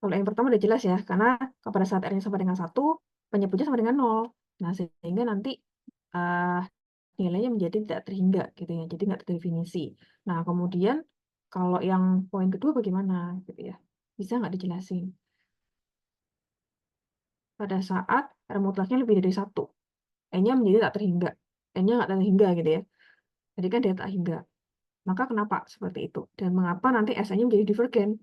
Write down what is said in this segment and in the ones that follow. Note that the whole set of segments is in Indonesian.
Kalau yang pertama udah jelas ya, karena pada saat R-nya sama dengan 1, penyebutnya sama dengan 0. Nah, sehingga nanti nilainya menjadi tidak terhingga gitu ya, jadi nggak terdefinisi. Nah, kemudian kalau yang poin kedua bagaimana gitu ya, bisa nggak dijelasin? Pada saat R mutlaknya lebih dari 1, N-nya menjadi tak terhingga. N-nya nggak terhingga gitu ya. Jadi kan dia tak hingga. Maka kenapa seperti itu? Dan mengapa nanti SN-nya menjadi divergen?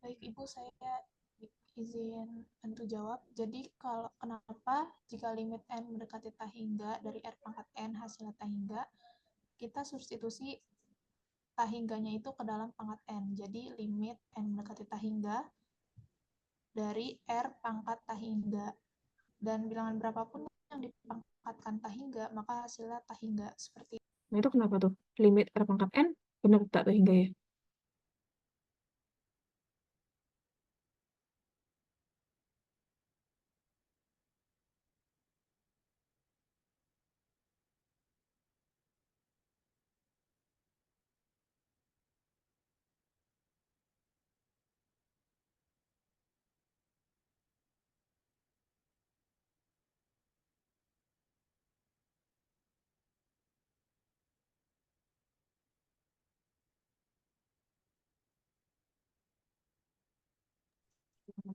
Baik, Ibu, saya izin bantu jawab. Jadi, kalau kenapa jika limit N mendekati tak hingga dari R pangkat N hasilnya tak hingga, kita substitusi tak hingganya itu ke dalam pangkat N. Jadi, limit N mendekati tak hingga dari R pangkat tak hingga. Dan bilangan berapapun yang dipangkatkan tak hingga, maka hasilnya tak hingga. Seperti Nah, itu kenapa tuh? Limit R pangkat N benar tak terhingga ya?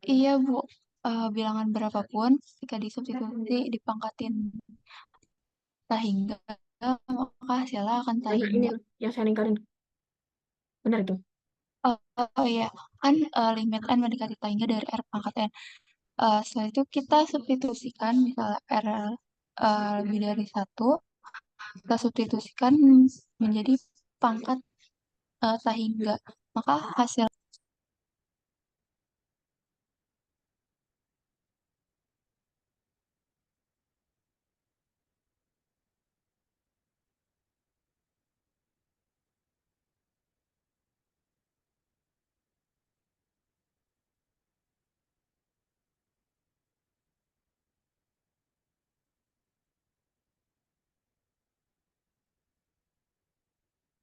Iya, Bu. Bilangan berapapun, jika disubstitusi dipangkatin tak hingga, maka hasilnya akan tak Nah, ini hingga. tuh yang saya lingkarin. Benar itu. Oh iya, kan limit N mendekati tak hingga dari R pangkat N. Setelah itu kita substitusikan, misalnya R lebih dari 1, kita substitusikan menjadi pangkat tak hingga. Maka hasil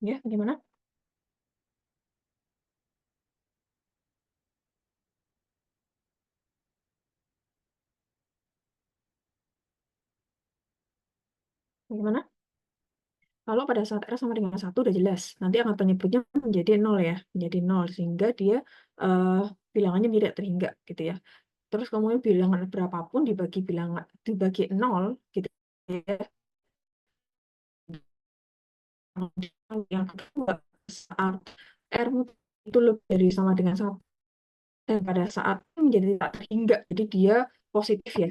Ya, bagaimana? Bagaimana? Kalau pada saat R sama dengan 1 udah jelas, nanti akan penyebutnya menjadi 0 ya, menjadi 0 sehingga dia bilangannya tidak terhingga gitu ya. Terus kemudian bilangan berapapun dibagi 0 gitu ya. Yang kedua, saat R itu lebih dari sama dengan 1 dan pada saat itu menjadi tak terhingga, jadi dia positif ya.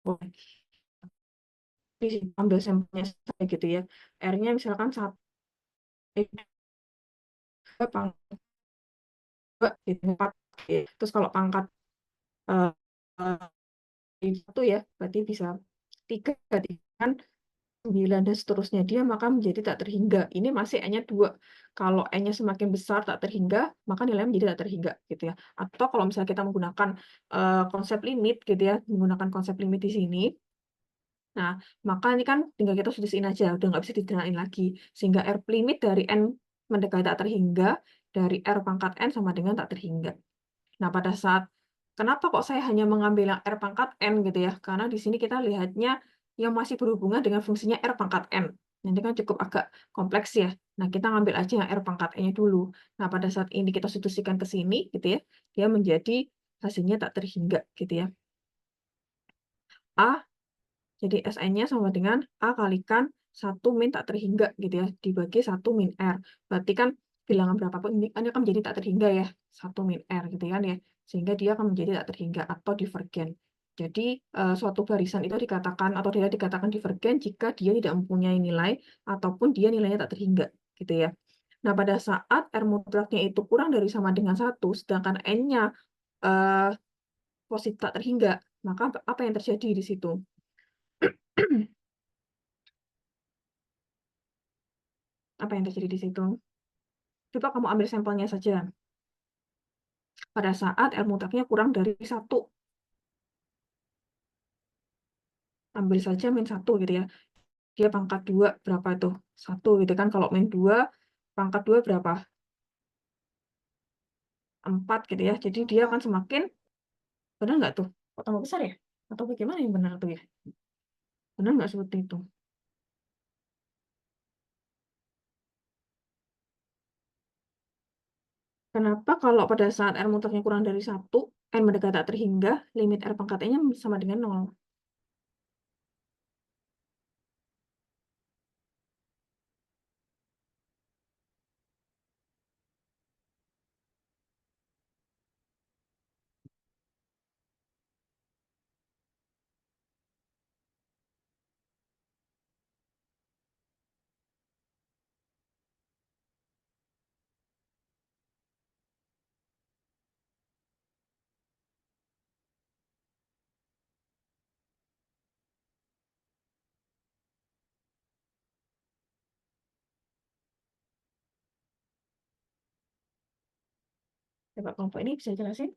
Oke, ambil sampelnya saja gitu ya. R-nya misalkan 1, pangkat 2, gitu, 4. Terus kalau pangkat eh, 1 ya, berarti bisa 3, kan 9 dan seterusnya dia maka menjadi tak terhingga. Ini masih N-nya 2. Kalau N-nya semakin besar tak terhingga, maka nilainya menjadi tak terhingga gitu ya. Atau kalau misalnya kita menggunakan konsep limit gitu ya, menggunakan konsep limit di sini. Nah, maka ini kan tinggal kita substitusiin aja, udah nggak bisa ditentuin lagi. Sehingga R limit dari N mendekati tak terhingga, dari R pangkat N sama dengan tak terhingga. Nah, pada saat kenapa kok saya hanya mengambil yang R pangkat N gitu ya? Karena di sini kita lihatnya yang masih berhubungan dengan fungsinya R pangkat N. Nanti kan cukup agak kompleks ya. Nah, kita ngambil aja yang R pangkat N-nya dulu. Nah, pada saat ini kita substitusikan ke sini gitu ya, dia menjadi hasilnya tak terhingga gitu ya. A Jadi SN-nya sama dengan A kalikan 1 min tak terhingga gitu ya, dibagi 1 min R. Berarti kan bilangan berapapun ini kan akan menjadi tak terhingga ya, 1 min R gitu kan ya. Sehingga dia akan menjadi tak terhingga atau divergen. Jadi suatu barisan itu dikatakan atau dia dikatakan divergen jika dia tidak mempunyai nilai ataupun dia nilainya tak terhingga gitu ya. Nah, pada saat R mutlaknya itu kurang dari sama dengan 1, sedangkan N-nya eh, positif tak terhingga, maka apa yang terjadi di situ? Apa yang terjadi di situ? Coba kamu ambil sampelnya saja. Pada saat R mutlaknya kurang dari 1, ambil saja min 1 gitu ya. Dia pangkat 2 berapa tuh? 1 gitu kan. Kalau min 2, pangkat 2 berapa? 4 gitu ya. Jadi dia akan 4. semakin, benar nggak tuh? Kok tambah besar ya? Atau bagaimana yang benar tuh ya? Benar nggak seperti itu? Kenapa kalau pada saat R mutlaknya kurang dari 1, N mendekati tak terhingga, limit R pangkat N-nya sama dengan 0? Coba kelompok ini bisa jelasin?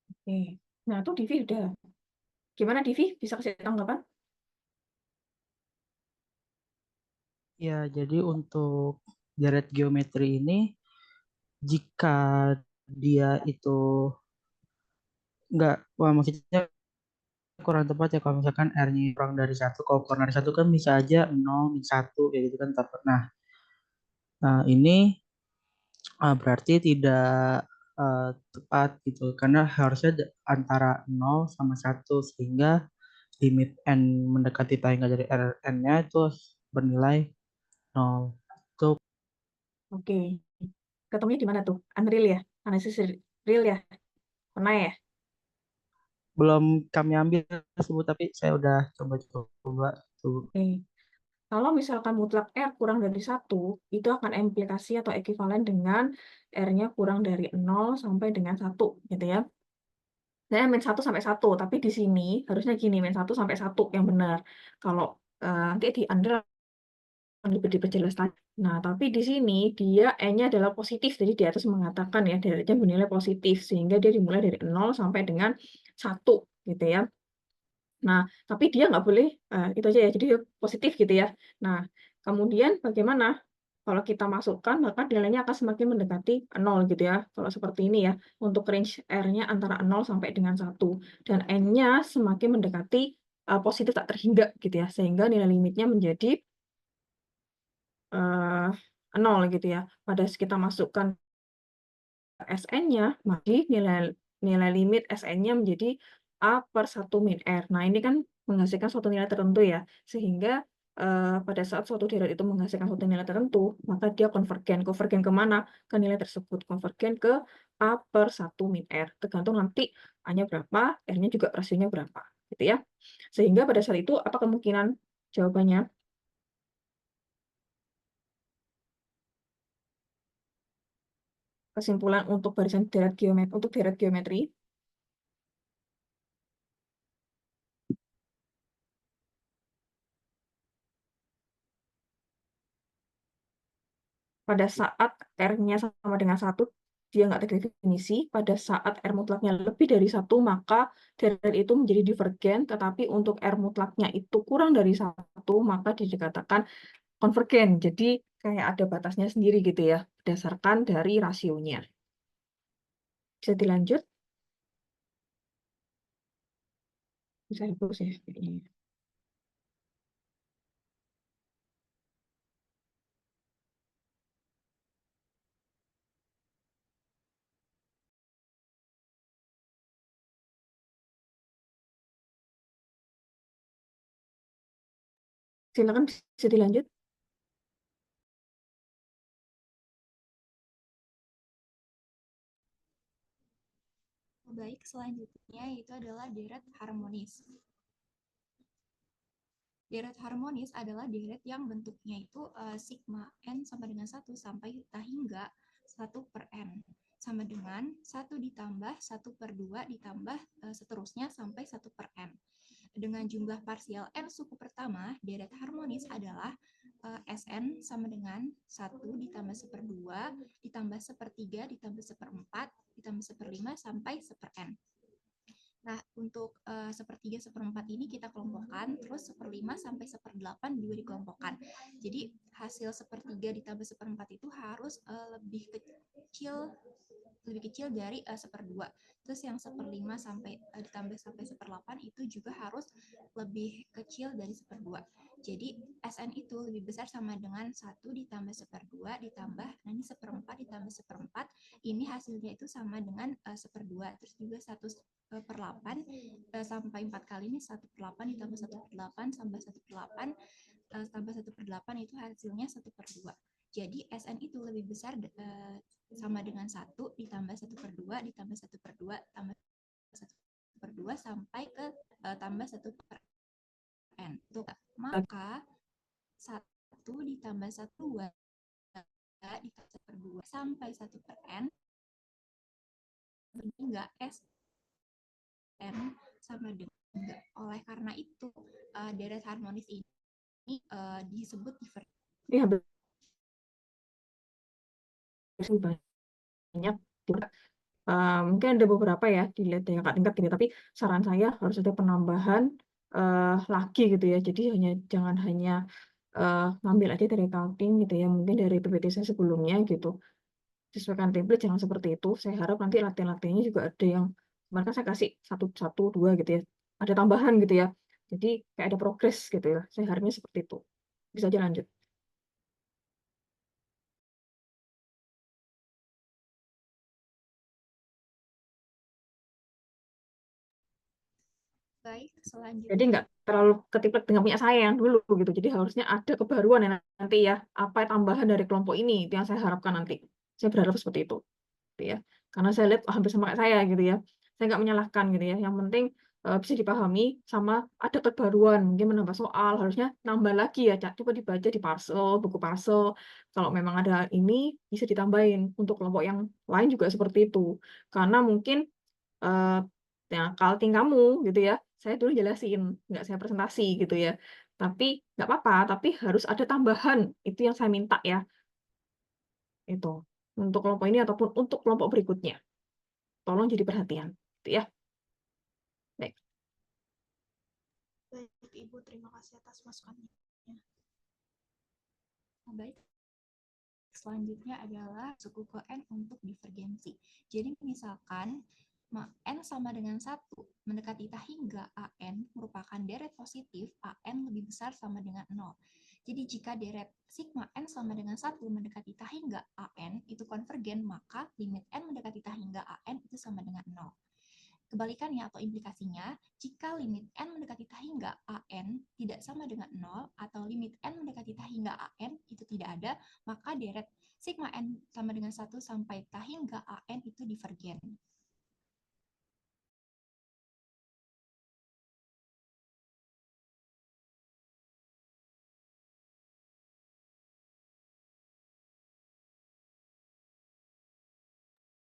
Oke. Nah, itu Divi udah. Gimana Divi? Bisa kasih tanggapan? Ya, jadi untuk deret geometri ini, jika dia itu nggak, wah maksudnya kurang tepat ya kalau misalkan R-nya kurang dari 1, kalau kurang dari 1 kan bisa aja 0, min 1, kayak gitu kan. Nah, ini berarti tidak tepat gitu, karena harusnya antara 0 sama 1, sehingga limit N mendekati tangga dari Rn-nya itu bernilai 0. Itu Oke. Ketemunya di mana tuh? Unreal ya? Analisis real ya? Pernah ya? belum kami ambil tersebut, tapi saya udah coba-coba tuh. Oke. Kalau misalkan mutlak R kurang dari 1, itu akan implikasi atau ekuivalen dengan R-nya kurang dari 0 sampai dengan 1, gitu ya. Saya min 1 sampai 1, tapi di sini harusnya gini, min 1 sampai 1 yang benar. Kalau nanti di Anda lebih diperjelas lagi. Nah, tapi di sini dia N-nya adalah positif, jadi di atas mengatakan ya, deretnya bernilai positif, sehingga dia dimulai dari 0 sampai dengan 1, gitu ya. Nah, tapi dia nggak boleh, itu aja ya, jadi dia positif gitu ya. Nah, kemudian bagaimana? Kalau kita masukkan, maka nilainya akan semakin mendekati 0 gitu ya. Kalau seperti ini ya, untuk range R-nya antara 0 sampai dengan 1. Dan N-nya semakin mendekati positif tak terhingga gitu ya, sehingga nilai limitnya menjadi 0 gitu ya. Pada saat kita masukkan SN-nya, maka nilai nilai limit SN-nya menjadi A per 1 min R. Nah, ini kan menghasilkan suatu nilai tertentu ya, sehingga pada saat suatu deret itu menghasilkan suatu nilai tertentu, maka dia konvergen. Konvergen ke mana? Ke nilai tersebut. Konvergen ke A per 1 min R. Tergantung nanti A-nya berapa, R-nya juga rasionya berapa. Gitu ya. Sehingga pada saat itu, apa kemungkinan jawabannya? Kesimpulan untuk barisan deret geometri, untuk deret geometri, pada saat R-nya sama dengan 1, dia nggak terdefinisi. Pada saat R mutlaknya lebih dari 1, maka deret itu menjadi divergen, tetapi untuk R mutlaknya itu kurang dari 1, maka dikatakan konvergen. Jadi kayak ada batasnya sendiri gitu ya, berdasarkan dari rasionya. Bisa dilanjut? Bisa hapus ya. Silakan bisa dilanjut. Baik, selanjutnya itu adalah deret harmonis. Deret harmonis adalah deret yang bentuknya itu sigma n sama dengan 1 sampai hingga 1/n. Sama dengan 1 ditambah 1/2 ditambah seterusnya sampai 1/n. Dengan jumlah parsial n suku pertama, deret harmonis adalah Sn sama dengan 1 ditambah 1/2 ditambah 1/3 ditambah 1/4 ditambah 1/5 sampai 1/n. Nah, untuk 1/3, 1/4 ini kita kelompokkan, terus 1/5 sampai 1/8 juga dikelompokkan. Jadi hasil 1/3 ditambah 1/4 itu harus lebih kecil dari 1/2. Terus yang 1/5 sampai ditambah sampai 1/8 itu juga harus lebih kecil dari 1/2. Jadi SN itu lebih besar sama dengan 1 ditambah 1/2 ditambah nanti 1/4 ditambah 1/4. Ini hasilnya itu sama dengan 1/2. Terus juga 1/8 sampai 4 kali ini 1/8 ditambah 1/8 tambah 1/8 tambah 1/8 itu hasilnya 1/2. Jadi SN itu lebih besar sama dengan 1 ditambah 1/2 ditambah 1/2 tambah 1/2 sampai ke tambah 1/n. Maka 1 ditambah 1/2 ditambah 1/2 sampai 1/n hingga SN sama dengan enggak. Oleh karena itu deret harmonis ini disebut divergen. Iya, banyak juga. Mungkin ada beberapa ya dilihat dari kakak tingkat gitu, tapi saran saya harus ada penambahan lagi gitu ya. Jadi jangan hanya ngambil aja dari accounting gitu ya, mungkin dari PPT saya sebelumnya gitu. Sesuaikan template, jangan seperti itu. Saya harap nanti latihan-latihannya juga ada yang kemarin kan saya kasih 1, 1, 2 gitu ya. Ada tambahan gitu ya. Jadi kayak ada progres gitu ya. Saya harapnya seperti itu. Bisa aja lanjut. Baik, Jadi selanjutnya nggak terlalu ketiplek dengan punya saya yang dulu gitu. Jadi harusnya ada kebaruan ya nanti ya. Apa tambahan dari kelompok ini itu yang saya harapkan nanti. Saya berharap seperti itu. Gitu ya. Karena saya lihat hampir sama kayak saya gitu ya. Saya nggak menyalahkan gitu ya. Yang penting bisa dipahami sama ada kebaruan. Mungkin menambah soal harusnya nambah lagi ya. Coba dibaca di Parsel, buku Parsel. Kalau memang ada ini bisa ditambahin. Untuk kelompok yang lain juga seperti itu. Karena mungkin eh ya, kalting kamu gitu ya, saya dulu jelasin, nggak saya presentasi gitu ya. Tapi nggak apa-apa, tapi harus ada tambahan. Itu yang saya minta ya, itu. Untuk kelompok ini ataupun untuk kelompok berikutnya. Tolong jadi perhatian, gitu ya. Baik. Baik, Ibu, terima kasih atas masukannya. baik. Selanjutnya adalah suku ke N untuk divergensi. Jadi misalkan N sama dengan 1 mendekati hingga AN merupakan deret positif, AN lebih besar sama dengan 0. Jadi jika deret sigma N sama dengan 1 mendekati hingga AN itu konvergen, maka limit N mendekati hingga AN itu sama dengan 0. Kebalikannya atau implikasinya, jika limit N mendekati hingga AN tidak sama dengan 0 atau limit N mendekati hingga AN itu tidak ada, maka deret sigma N sama dengan 1 sampai hingga AN itu divergen.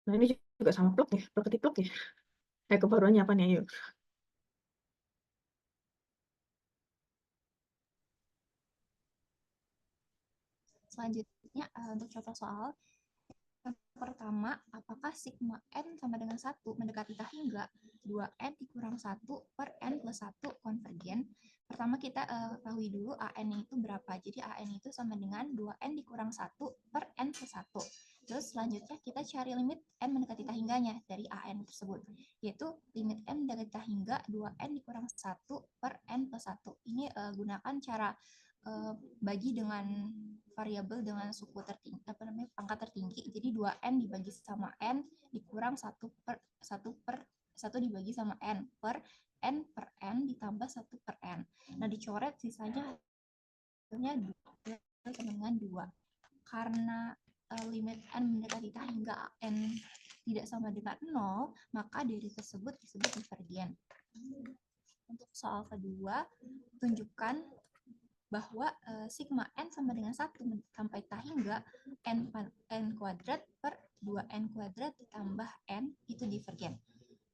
Nah, ini juga sama plot ya, plot plot ya. Kebaruannya apa nih, yuk. Selanjutnya untuk contoh soal, yang pertama, apakah sigma N sama dengan 1 mendekati hingga 2N dikurang 1 per N plus 1 konvergen? Pertama kita ketahui dulu AN itu berapa. Jadi AN itu sama dengan 2N dikurang 1 per N plus 1. Terus selanjutnya kita cari limit N mendekati hingganya dari AN tersebut. Yaitu limit N mendekati hingga 2N dikurang 1 per N plus 1. Ini gunakan cara bagi dengan variabel dengan suku tertinggi, pangkat tertinggi. Jadi 2N dibagi sama N dikurang 1 dibagi sama N per N ditambah 1 per N. Nah, dicoret sisanya hasilnya sama dengan 2. Karena limit n mendekati tak hingga n tidak sama dengan 0, maka dari tersebut disebut divergen. Untuk soal kedua, tunjukkan bahwa sigma n sama dengan 1 sampai tak hingga n kuadrat per 2n kuadrat ditambah n itu divergen.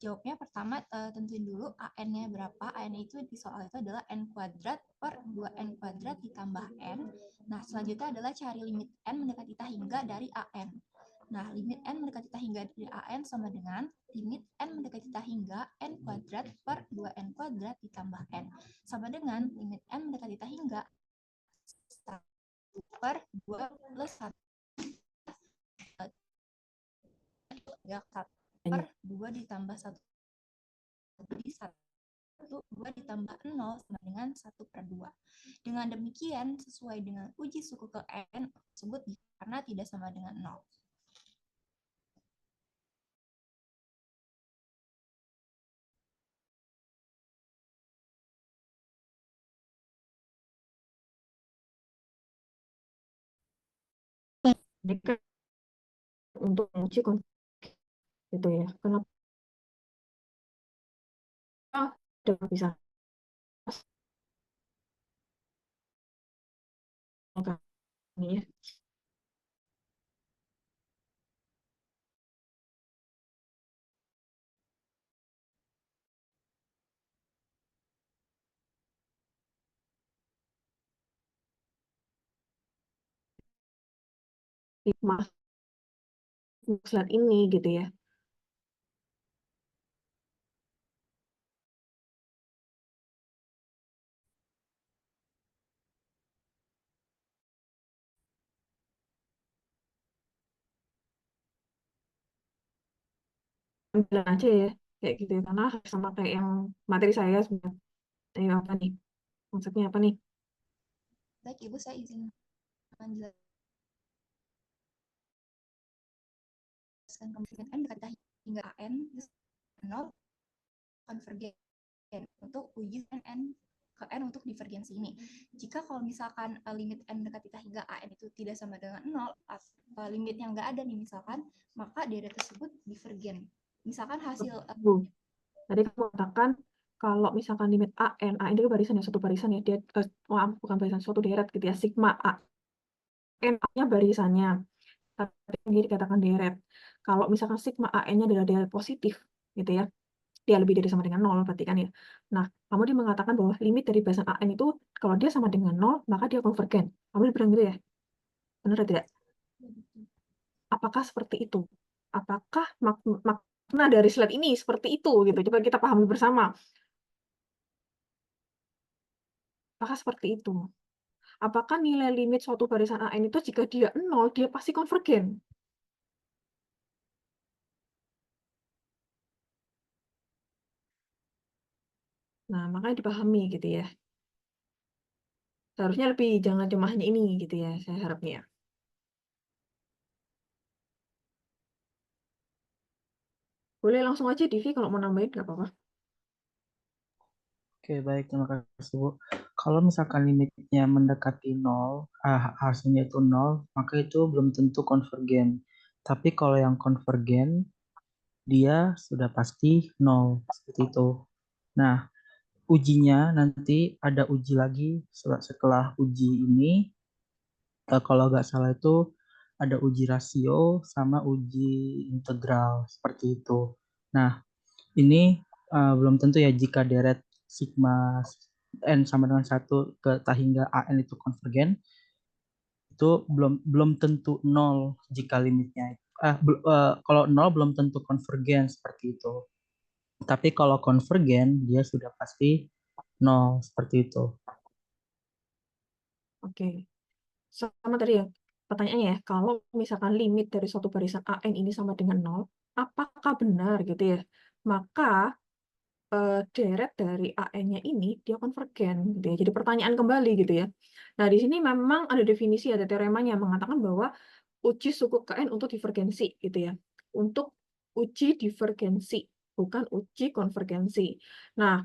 Jawabnya pertama tentuin dulu an-nya berapa. An itu di soal itu adalah n kuadrat per 2n kuadrat ditambah n. Nah, selanjutnya adalah cari limit n mendekati tak hingga dari an. Nah, limit n mendekati tak hingga dari an sama dengan limit n mendekati tak hingga n kuadrat per 2n kuadrat ditambah n. Sama dengan limit n mendekati tak hingga 1 per 2 plus 1 per 2 ditambah 1 jadi 2 ditambah 0 sama dengan 1 per 2. Dengan demikian, sesuai dengan uji suku ke n tersebut karena tidak sama dengan 0. Jadi kan untuk menguji itu ya, kenapa tidak bisa ini ya? Sigma slide ini gitu ya. Bilang aja ya kayak gitu ya, karena sama kayak yang materi saya sebenarnya. Ayo apa nih? Maksudnya apa nih? Baik, Ibu, saya izin menjelaskan kemungkinan n dekat hingga an 0 konvergen untuk uji n ke n untuk divergensi ini. Jika kalau misalkan limit n dekat hingga an itu tidak sama dengan 0, atau limit yang nggak ada nih misalkan, maka dari tersebut divergen. Misalkan hasil Tadi kamu katakan kalau misalkan limit an itu barisan ya, satu barisan ya, dia bukan barisan, suatu deret gitu ya, sigma a n-nya barisannya, tapi ini dikatakan deret. Kalau misalkan sigma an-nya adalah deret positif gitu ya, dia lebih dari sama dengan 0 berarti kan ya. Nah, kamu dia mengatakan bahwa limit dari barisan an itu kalau dia sama dengan 0 maka dia konvergen. Kamu bilang gitu ya? Benar atau tidak? Apakah seperti itu? Apakah makna dari slide ini seperti itu gitu? Coba kita pahami bersama. Apakah seperti itu? Apakah nilai limit suatu barisan an itu jika dia 0, dia pasti konvergen? Nah, makanya dipahami gitu ya. Seharusnya lebih jangan cuma hanya ini gitu ya, saya harapnya. Boleh langsung aja Divi kalau mau nambahin nggak apa-apa. Oke, baik, terima kasih, Bu. Kalau misalkan limitnya mendekati 0, hasilnya itu 0, maka itu belum tentu konvergen. Tapi kalau yang konvergen, dia sudah pasti 0, seperti itu. Nah, ujinya nanti ada uji lagi setelah uji ini, kalau nggak salah itu ada uji rasio sama uji integral, seperti itu. Nah, ini belum tentu ya jika deret sigma n sama dengan 1 ke tak hingga an itu konvergen, itu belum tentu 0 jika limitnya. Kalau 0 belum tentu konvergen seperti itu. Tapi kalau konvergen dia sudah pasti 0 seperti itu. Oke. Sama tadi ya, pertanyaannya ya, kalau misalkan limit dari suatu barisan an ini sama dengan 0, apakah benar gitu ya? Maka deret dari an-nya ini dia konvergen gitu ya. Jadi pertanyaan kembali gitu ya. Nah, di sini memang ada definisi, ada teoremanya yang mengatakan bahwa uji suku ke n untuk divergensi gitu ya. Untuk uji divergensi, bukan uji konvergensi. Nah,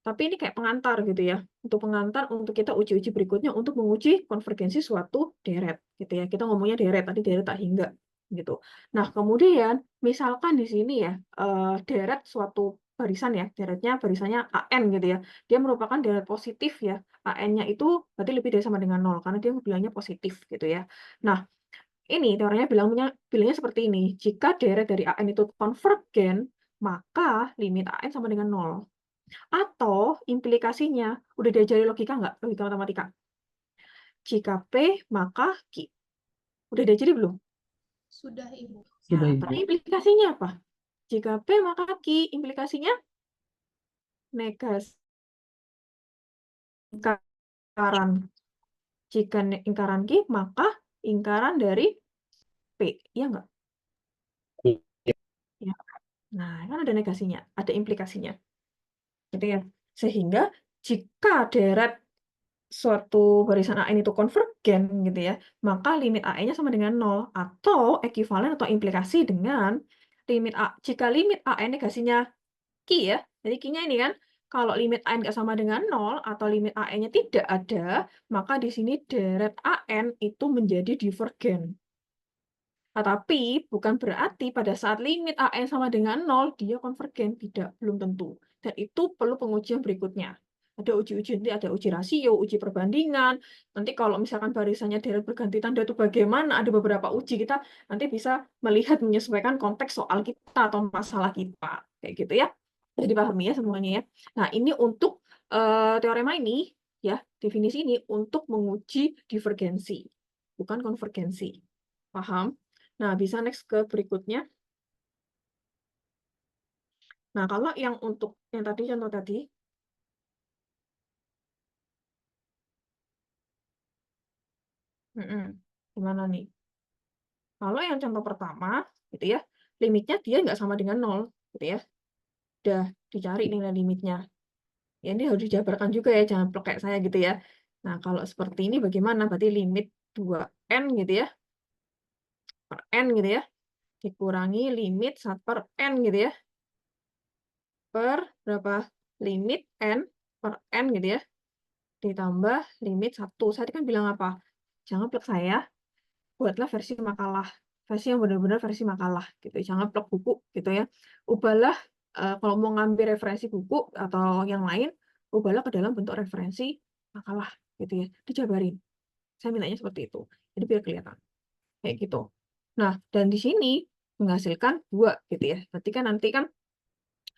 Tapi ini kayak pengantar gitu ya. Untuk pengantar untuk kita uji-uji berikutnya untuk menguji konvergensi suatu deret gitu ya. Kita ngomongnya deret, tadi deret tak hingga gitu. Nah, kemudian misalkan di sini ya deret suatu barisan ya, deretnya barisannya AN gitu ya. Dia merupakan deret positif ya. AN-nya itu berarti lebih dari sama dengan 0 karena dia bilangnya positif gitu ya. Nah, ini teorinya bilangnya seperti ini. Jika deret dari AN itu konvergen, maka limit AN sama dengan 0. Atau implikasinya, udah diajari logika nggak? Logika matematika. Jika P, maka Q. Udah diajari belum? Sudah, Ibu. Sudah, Nah, Ibu. tapi implikasinya apa? Jika P, maka Q. Implikasinya negasi lingkaran. Jika lingkaran Q, maka lingkaran dari P. Iya nggak? Ya. Nah, kan ada negasinya, ada implikasinya. Gitu ya. Sehingga jika deret suatu barisan AN itu konvergen gitu ya, maka limit AN-nya sama dengan 0 atau ekuivalen atau implikasi dengan jika limit AN negasinya Q ya. Jadi Q-nya ini kan kalau limit AN nggak sama dengan 0 atau limit AN-nya tidak ada, maka di sini deret AN itu menjadi divergen. Tetapi bukan berarti pada saat limit AN sama dengan 0, dia konvergen. Tidak, belum tentu. Dan itu perlu pengujian berikutnya. Ada uji-uji, nanti ada uji rasio, uji perbandingan. Nanti kalau misalkan barisannya deret berganti tanda itu bagaimana, ada beberapa uji kita nanti bisa melihat menyesuaikan konteks soal kita atau masalah kita. Kayak gitu ya. Jadi pahami ya semuanya ya. Nah, ini untuk teorema ini, ya definisi ini untuk menguji divergensi, bukan konvergensi. Paham? Nah, bisa next ke berikutnya. Nah, kalau yang untuk yang tadi, contoh tadi, gimana nih? Kalau yang contoh pertama, gitu ya, limitnya dia nggak sama dengan 0, gitu ya. Udah dicari nilai limitnya. Ya, ini harus dijabarkan juga ya, jangan plek kayak saya gitu ya. Nah, kalau seperti ini bagaimana? Berarti limit 2n gitu ya, per n gitu ya, dikurangi limit 1 per n gitu ya, per berapa? Limit n per n gitu ya, ditambah limit 1. Saya tadi kan bilang apa? Jangan plek saya, buatlah versi makalah. Versi yang benar-benar versi makalah gitu. Jangan plek buku gitu ya. Ubahlah kalau mau ngambil referensi buku atau yang lain, ubahlah ke dalam bentuk referensi makalah gitu ya. Dijabarin. Saya mintanya seperti itu. Jadi biar kelihatan. Kayak gitu. Nah, dan di sini menghasilkan 2 gitu ya. Berarti kan nanti kan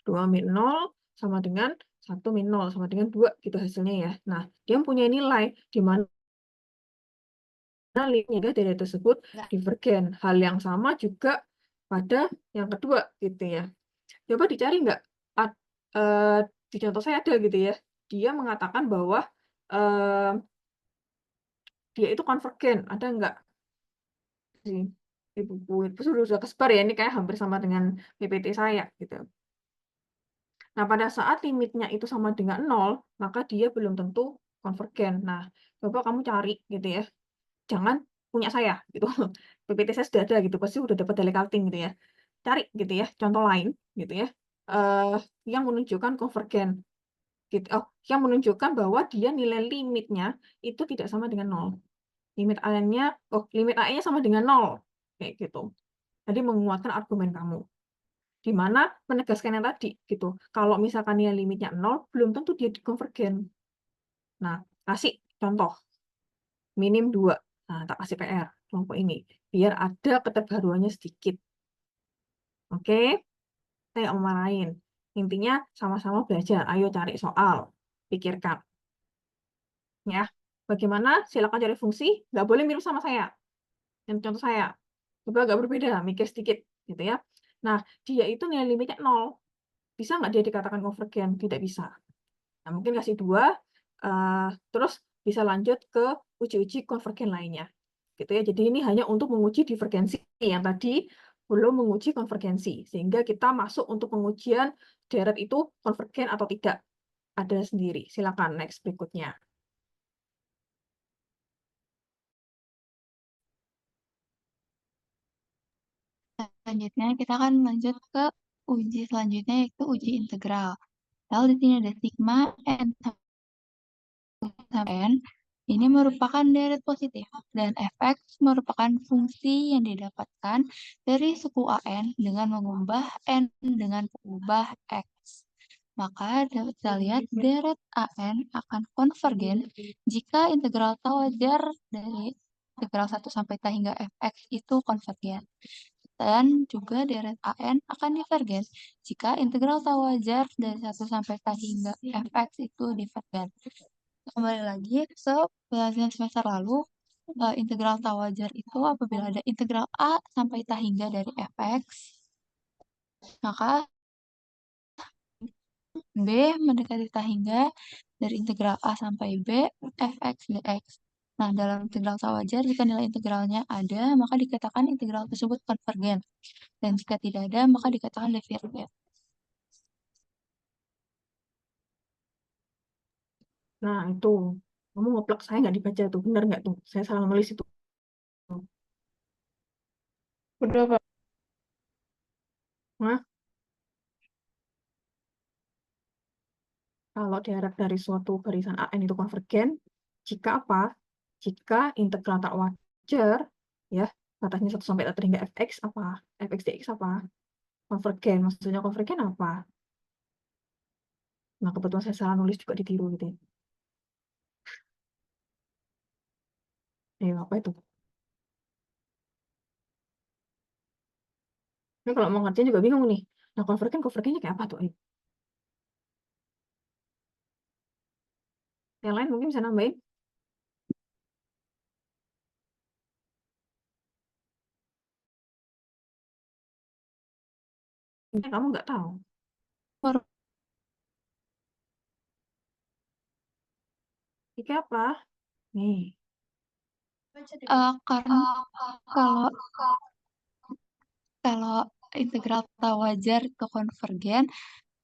2 min 0 sama dengan 1 min 0 sama dengan 2 gitu hasilnya ya. Nah, dia punya nilai di mana limitnya dari tersebut divergen. Hal yang sama juga pada yang kedua gitu ya. Coba dicari nggak di contoh saya ada gitu ya. Dia mengatakan bahwa dia itu konvergen. Ada nggak di buku itu sudah kesebar ya. Ini kayak hampir sama dengan PPT saya gitu. Nah, pada saat limitnya itu sama dengan 0, maka dia belum tentu konvergen. Nah, coba kamu cari gitu ya. Jangan punya saya gitu. PPT saya sudah ada gitu, pasti udah dapat dalih kalting gitu ya. Cari gitu ya, contoh lain gitu ya. Yang menunjukkan konvergen gitu. Oh, yang menunjukkan bahwa dia nilai limitnya itu tidak sama dengan 0. Limit AN-nya sama dengan 0 kayak gitu. Jadi menguatkan argumen kamu. Di mana menegaskan yang tadi gitu. Kalau misalkan nilai limitnya 0, belum tentu dia konvergen. Nah, kasih contoh minim 2. Nah, tak kasih PR kelompok ini biar ada keterbaruannya sedikit. Oke? Saya marahin. Intinya sama-sama belajar. Ayo cari soal. Pikirkan. Ya. Bagaimana? Silakan cari fungsi. Nggak boleh mirip sama saya. Yang contoh saya. Coba agak berbeda. Mikir sedikit. Gitu ya. Nah, dia itu nilai limitnya 0. Bisa nggak dia dikatakan konvergen? Tidak bisa. Nah, mungkin kasih 2. Terus bisa lanjut ke uji-uji konvergen lainnya. Gitu ya. Jadi ini hanya untuk menguji divergensi. Yang tadi belum menguji konvergensi. Sehingga kita masuk untuk pengujian deret itu konvergen atau tidak. Ada sendiri. Silakan next berikutnya. Selanjutnya kita akan lanjut ke uji selanjutnya yaitu uji integral. Lalu di sini ada sigma n sampai n. Ini merupakan deret positif dan fx merupakan fungsi yang didapatkan dari suku an dengan mengubah n dengan pengubah x. Maka dapat kita lihat deret an akan konvergen jika integral tau wajar dari integral 1 sampai t hingga fx itu konvergen. Dan juga deret an akan divergen jika integral tau wajar dari 1 sampai t hingga fx itu divergen. Kembali lagi ke pelajaran semester lalu, integral tau wajar itu apabila ada integral a sampai t hingga dari fx, maka b mendekati t hingga dari integral a sampai b fx dx. Nah, dalam integral tau wajar, jika nilai integralnya ada, maka dikatakan integral tersebut konvergen. Dan jika tidak ada, maka dikatakan divergen. Nah, itu. Kamu ngeplak saya nggak dibaca tuh. Benar nggak tuh? Saya salah nulis itu. Udah, Pak. Nah, kalau deret dari suatu barisan AN itu konvergen, jika apa? Jika integral tak wajar, ya, batasnya 1 sampai t hingga fx apa? Fx dx apa? Konvergen. Maksudnya konvergen apa? Nah, kebetulan saya salah nulis juga ditiru gitu ya. Apa itu? Ini kalau mau ngerjain juga bingung nih. Nah, konvergennya kayak apa tuh? Yang lain mungkin bisa nambahin. Ini kamu nggak tahu. Ini apa? Nih. Karena kalau integral tau wajar itu konvergen,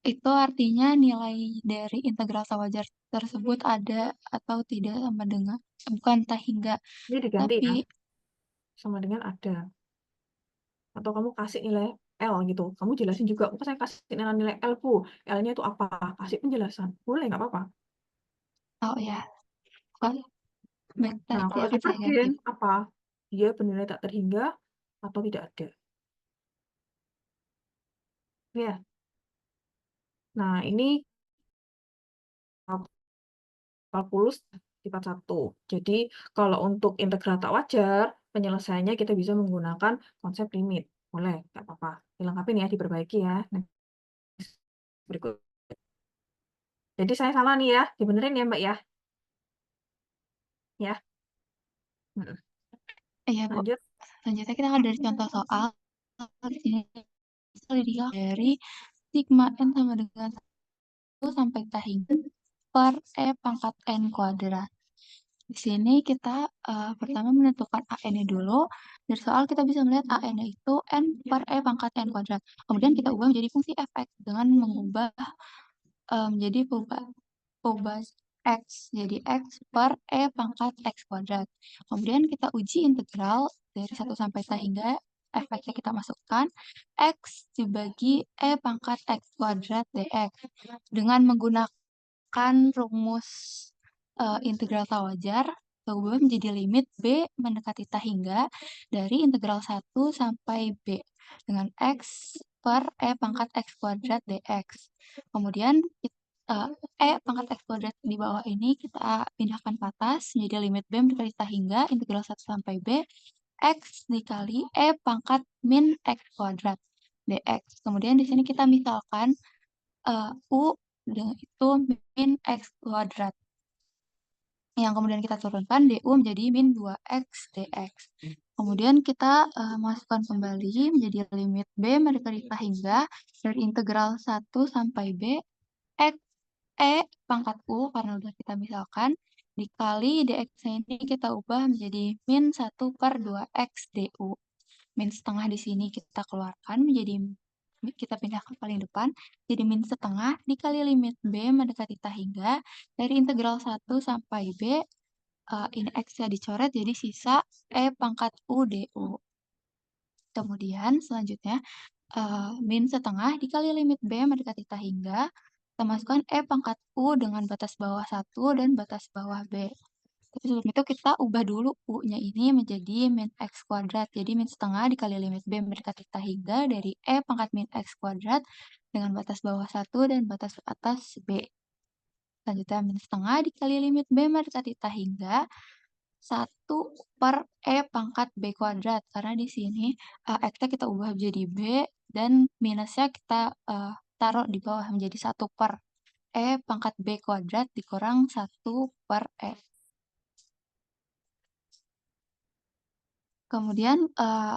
itu artinya nilai dari integral tau wajar tersebut ada atau tidak sama dengan, bukan t hingga, Ini diganti tapi ya, sama dengan ada. Atau kamu kasih nilai L gitu. Kamu jelasin juga, oh, saya kasih nilai L, Bu. L-nya itu apa? Kasih penjelasan. Boleh, nggak apa-apa. oh ya, kan baik, Nah, nanti kalau akan saya ganti. divergen, apa? Dia bernilai tak terhingga atau tidak ada. Ya. Nah, ini kalkulus sifat 1. Jadi, kalau untuk integral tak wajar, penyelesaiannya kita bisa menggunakan konsep limit. Boleh, nggak apa-apa. Dilengkapin ya, diperbaiki ya. Berikut. Jadi saya salah nih ya, dibenerin ya Mbak ya. Ya. Iya, Bu. Lanjut. Selanjutnya kita akan dari contoh soal. Di sini dari sigma n sama dengan 1 sampai t hingga per e pangkat n kuadrat. Di sini kita pertama menentukan an-nya dulu. Dari soal kita bisa melihat an-nya itu n per e pangkat n kuadrat. Kemudian kita ubah menjadi fungsi fx dengan mengubah menjadi ubah x jadi x per e pangkat x kuadrat. Kemudian kita uji integral dari 1 sampai t hingga fx-nya kita masukkan x dibagi e pangkat x kuadrat dx dengan menggunakan rumus integral tau wajar, kita ubah menjadi limit b mendekati t hingga dari integral 1 sampai b dengan x per e pangkat x kuadrat dx. Kemudian e pangkat x kuadrat di bawah ini kita pindahkan ke atas menjadi limit b mendekati t hingga integral 1 sampai b x dikali e pangkat min x kuadrat dx. Kemudian di sini kita misalkan u itu min x kuadrat. Yang kemudian kita turunkan du menjadi min 2x dx. Kemudian kita masukkan kembali menjadi limit b mendekati t hingga dari integral 1 sampai b x e pangkat u karena udah kita misalkan dikali dx ini kita ubah menjadi min 1 per 2x du. Min setengah di sini kita keluarkan menjadi kita pindahkan paling depan jadi min setengah dikali limit b mendekati t hingga dari integral 1 sampai b ini x-nya dicoret jadi sisa e pangkat u du. Kemudian selanjutnya min setengah dikali limit b mendekati t hingga kita kita masukkan E pangkat U dengan batas bawah 1 dan batas bawah B. Tapi sebelum itu kita ubah dulu U-nya ini menjadi min X kuadrat. Jadi min setengah dikali limit B mendekati theta hingga dari E pangkat min X kuadrat dengan batas bawah 1 dan batas atas B. Selanjutnya min setengah dikali limit B mendekati theta hingga 1 per E pangkat B kuadrat. Karena di sini X-nya kita ubah menjadi B dan minusnya kita taruh di bawah menjadi 1 per E pangkat B kuadrat dikurang 1 per E. Kemudian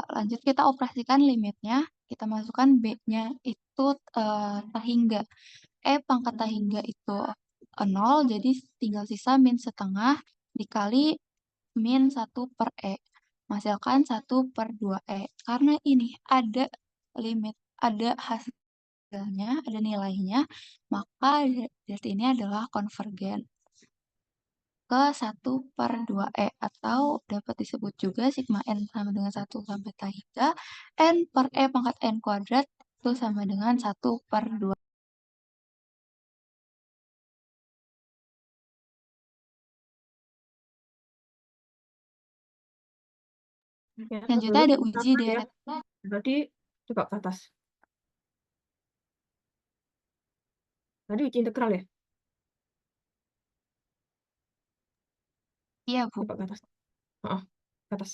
lanjut kita operasikan limitnya. Kita masukkan B-nya itu theta hingga. E pangkat theta hingga itu 0, jadi tinggal sisa min setengah dikali min 1 per E. Menghasilkan 1 per 2E. Karena ini ada limit, ada hasilnya, ada nilainya, maka dari ini adalah konvergen ke 1 per 2E atau dapat disebut juga sigma N sama dengan 1 sampai theta hingga N per E pangkat N kuadrat itu sama dengan 1 per 2. Ya, Selanjutnya lalu ada uji sama ya. deret. Berarti coba ke atas. Tadi uji integral ya? Iya, Bu. Coba ke atas. Heeh, ke atas.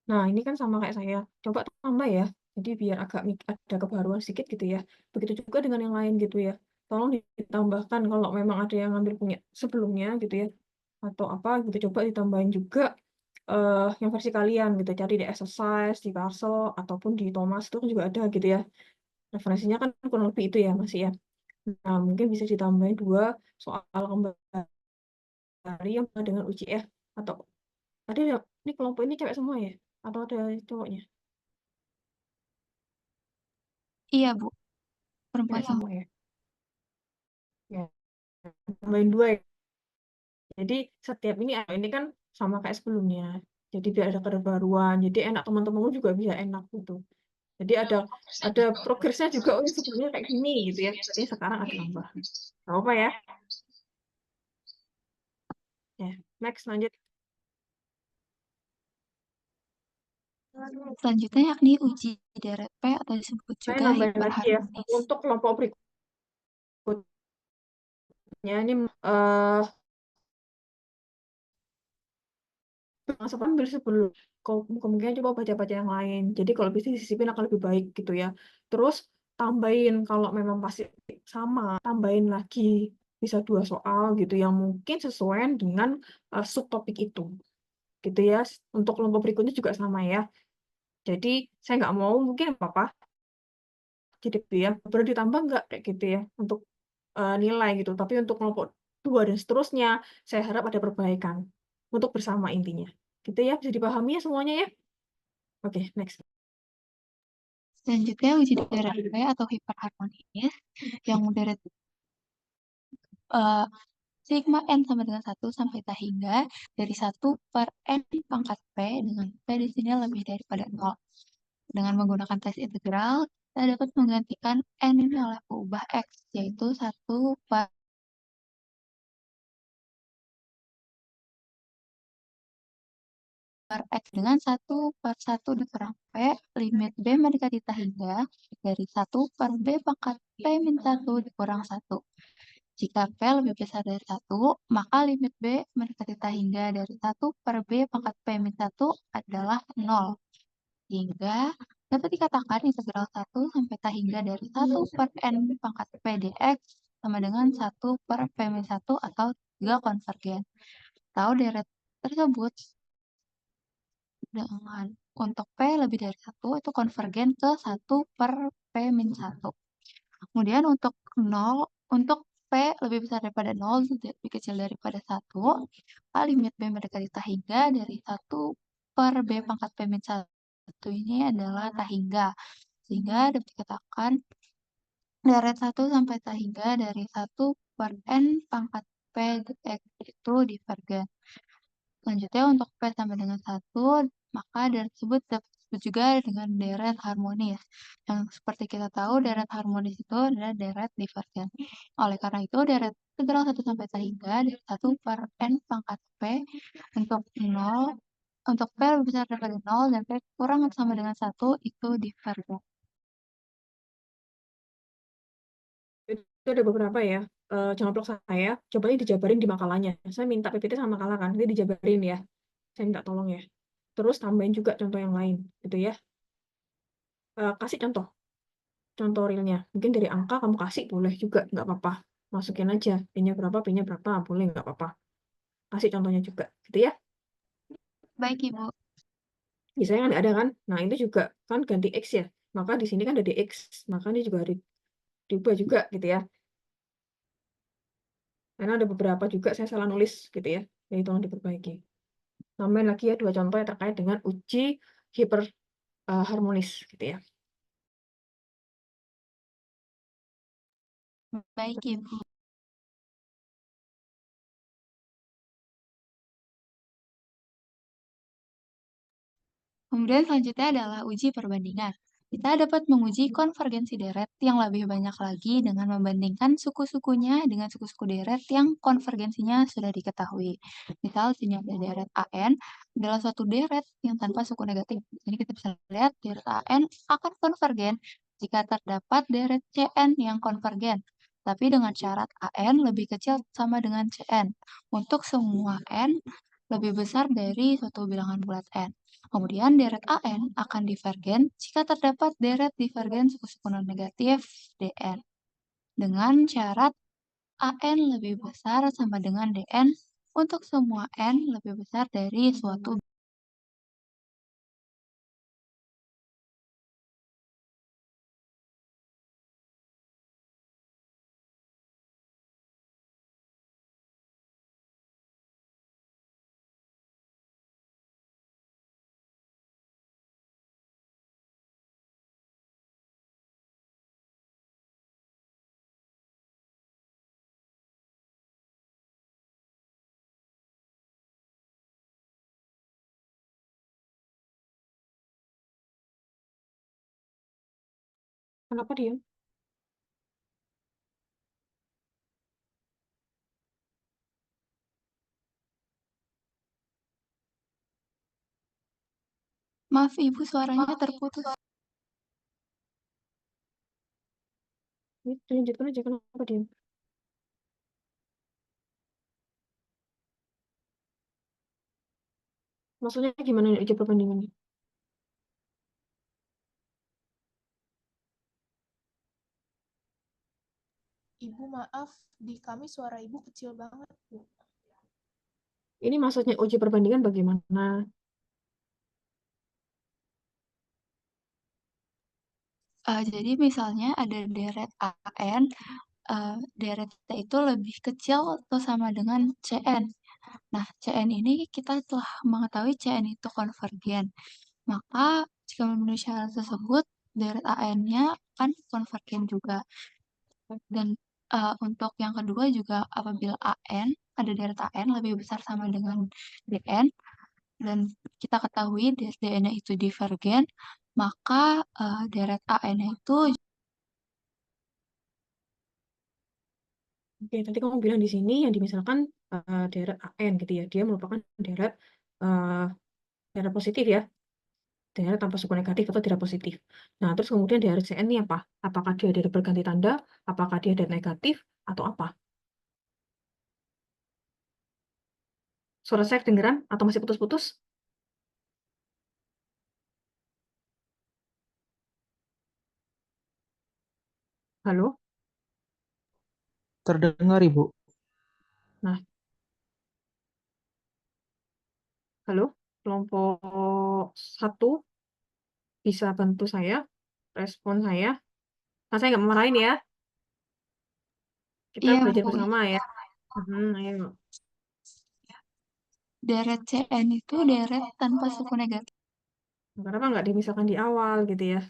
Nah, ini kan sama kayak saya. Coba tambah ya. Jadi biar agak ada kebaruan sedikit gitu ya. Begitu juga dengan yang lain gitu ya. Tolong ditambahkan kalau memang ada yang ngambil punya sebelumnya gitu ya. Atau apa gitu. Coba ditambahin juga yang versi kalian gitu. Cari di exercise, di parcel, ataupun di Thomas itu kan juga ada gitu ya. Referensinya kan kurang lebih itu ya masih ya. Nah, mungkin bisa ditambahin 2 soal kembali yang dengan uji ya. Atau ada ini kelompok ini cewek semua ya? Atau ada cowoknya? Iya, Bu. Perempuan Cewek semua. semua ya? Ya, tambahin 2 ya. Jadi setiap ini kan sama kayak sebelumnya. Jadi biar ada kebaruan. Jadi enak teman-temanmu juga bisa enak gitu. Jadi ada progresnya juga. Oh, sebelumnya kayak gini gitu ya. Jadi sekarang ada tambahan. Gak apa ya? Ya, next lanjut. Selanjutnya yakni uji deret P atau disebut Saya juga nambahin lagi ya. hiperharmonis. Untuk kelompok berikutnya ini langsung ambil sebelum kemungkinan coba baca-baca yang lain. Jadi kalau bisa disisipin akan lebih baik gitu ya. Terus tambahin kalau memang pasti sama, tambahin lagi bisa 2 soal gitu yang mungkin sesuai dengan subtopik itu. Gitu ya. Untuk kelompok berikutnya juga sama ya. Jadi saya nggak mau mungkin apa-apa. Jadi ya, boleh ditambah nggak kayak gitu ya untuk nilai gitu. Tapi untuk kelompok 2 dan seterusnya, saya harap ada perbaikan untuk bersama intinya. Gitu ya, bisa dipahami ya semuanya ya. Oke, next. Selanjutnya uji deret P atau hiperharmonis yang deret sigma N sama dengan 1 sampai theta hingga dari 1 per N pangkat P dengan P di sini lebih daripada 0. Dengan menggunakan tes integral, kita dapat menggantikan N ini oleh peubah X, yaitu 1 per X dengan 1 per 1 dikurang P, limit B mendekati theta hingga dari 1 per B pangkat P min 1 dikurang 1. Jika P lebih besar dari 1, maka limit B mendekati theta hingga dari 1 per B pangkat P min 1 adalah 0. Hingga dapat dikatakan integral 1 sampai theta hingga dari 1 per N pangkat P dx sama dengan 1 per P min 1 atau 3 konvergen. Atau deret tersebut dengan untuk P lebih dari 1 itu konvergen ke 1 per P min 1. Kemudian untuk 0, untuk P lebih besar daripada 0, lebih kecil daripada 1, limit B mendekati theta hingga dari 1 per B pangkat P min 1 ini adalah theta hingga. Sehingga dapat dikatakan deret 1 sampai theta hingga dari 1 per N pangkat P dx itu divergen. Selanjutnya untuk P sama dengan 1, maka deret tersebut dapat disebut juga dengan deret harmonis. Yang seperti kita tahu, deret harmonis itu adalah deret divergen. Oleh karena itu, deret integral 1 sampai T hingga dari 1 per N pangkat P untuk 0, untuk P lebih besar daripada 0 dan P kurang atau sama dengan 1 itu divergen. Itu ada beberapa ya. Contoh saya, coba ini dijabarin di makalahnya. Saya minta PPT sama makalah kan, ini dijabarin ya. Saya minta tolong ya. Terus tambahin juga contoh yang lain, gitu ya. Kasih contoh realnya. Mungkin dari angka kamu kasih boleh juga, nggak apa-apa. Masukin aja, P-nya berapa, boleh nggak apa-apa. Kasih contohnya juga, gitu ya. Baik, Ibu. Biasanya kan nggak ada kan. Nah, itu juga kan ganti X ya. Maka di sini kan ada DX, maka ini juga harus diubah juga gitu ya. Karena ada beberapa juga saya salah nulis gitu ya. Jadi tolong diperbaiki. Tambahin lagi ya 2 contoh yang terkait dengan uji hiperharmonis gitu ya. Baik, Ibu. Kemudian selanjutnya adalah uji perbandingan. Kita dapat menguji konvergensi deret yang lebih banyak lagi dengan membandingkan suku-sukunya dengan suku-suku deret yang konvergensinya sudah diketahui. Misal sini ada deret AN adalah suatu deret yang tanpa suku negatif. Jadi kita bisa lihat deret AN akan konvergen jika terdapat deret CN yang konvergen. Tapi dengan syarat AN lebih kecil sama dengan CN. Untuk semua N lebih besar dari suatu bilangan bulat N. Kemudian deret AN akan divergen jika terdapat deret divergen suku-suku non-negatif DN. Dengan syarat AN lebih besar sama dengan DN untuk semua N lebih besar dari suatu. Kenapa dia? Maaf Ibu, suaranya terputus. Ini dilanjutkan aja, kenapa dia? Maksudnya gimana nih uji perbandingannya? Ibu maaf, di kami suara Ibu kecil banget, Bu. Ini maksudnya uji perbandingan bagaimana? Jadi misalnya ada deret AN, deret T itu lebih kecil atau sama dengan CN. Nah, CN ini kita telah mengetahui CN itu konvergen. Maka jika memenuhi syarat tersebut, deret AN-nya akan konvergen juga. Dan untuk yang kedua juga apabila AN, ada deret AN lebih besar sama dengan DN, dan kita ketahui DN-nya itu divergen, maka deret AN-nya itu. Oke, tadi kamu bilang di sini yang dimisalkan deret AN gitu ya. Dia merupakan deret positif ya. Deret tanpa suku negatif atau tidak positif. Nah, terus kemudian deret CN ini apa? Apakah dia deret berganti tanda? Apakah dia deret negatif? Atau apa? Suara saya kedengeran atau masih putus-putus? Halo? Terdengar, Ibu. Nah, halo? Kelompok 1 bisa bantu saya, respon saya. Nah, saya nggak memarahin ya. Kita Iya, belajar Bu. bersama ya. Ayo. Deret CN itu deret tanpa suku negatif. Kenapa nggak dimisalkan di awal gitu ya?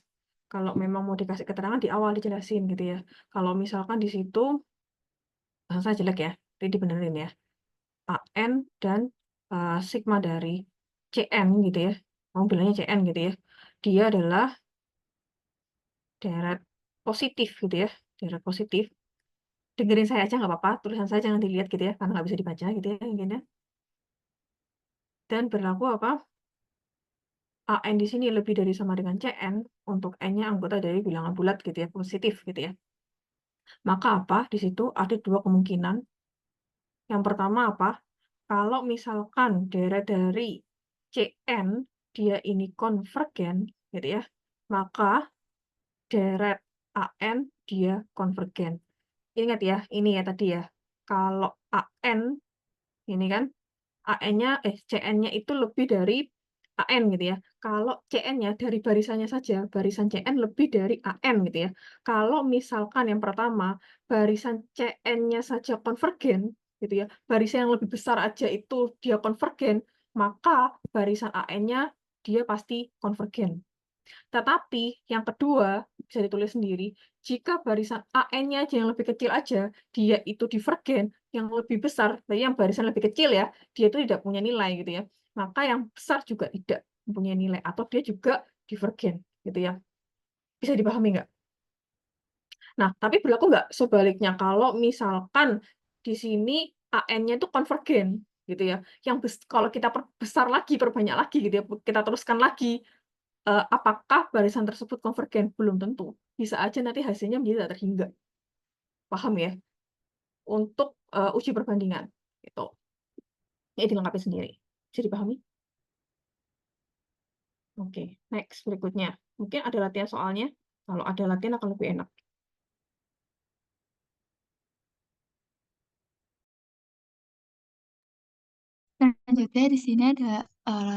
Kalau memang mau dikasih keterangan di awal dijelasin gitu ya. Kalau misalkan di situ bahasa saya jelek ya, jadi dibenerin ya. AN dan sigma dari CN gitu ya. Mau bilangnya CN gitu ya. dia adalah deret positif gitu ya, deret positif. Dengerin saya aja nggak apa-apa, tulisan saya jangan dilihat gitu ya, karena nggak bisa dibaca gitu ya mungkin ya. Dan berlaku apa? AN di sini lebih dari sama dengan CN, untuk N-nya anggota dari bilangan bulat gitu ya, positif gitu ya. Maka apa? Di situ ada dua kemungkinan. Yang pertama apa? Kalau misalkan deret dari CN dia ini konvergen gitu ya, maka deret AN dia konvergen. Ingat ya, ini ya tadi ya. Kalau AN ini kan CN-nya itu lebih dari AN gitu ya. Kalau CN-nya dari barisannya saja, barisan CN lebih dari AN gitu ya. Kalau misalkan yang pertama, barisan CN-nya saja konvergen gitu ya, barisan yang lebih besar aja itu dia konvergen, maka barisan AN-nya dia pasti konvergen. Tetapi yang kedua, bisa ditulis sendiri, jika barisan AN-nya aja yang lebih kecil aja, dia itu divergen, yang lebih besar, berarti yang barisan lebih kecil ya, dia itu tidak punya nilai gitu ya. Maka yang besar juga tidak mempunyai nilai, atau dia juga divergen gitu ya. Bisa dipahami nggak? Nah, tapi berlaku nggak sebaliknya kalau misalkan di sini AN-nya itu konvergen gitu ya. Kalau kita perbesar lagi, perbanyak lagi gitu ya, kita teruskan lagi, apakah barisan tersebut konvergen? Belum tentu. Bisa aja nanti hasilnya menjadi tak terhingga. Paham ya? Untuk uji perbandingan. Gitu. Ini dilengkapi sendiri. Bisa dipahami? Oke, next berikutnya. Mungkin ada latihan soalnya. Kalau ada latihan akan lebih enak. Selanjutnya di sini ada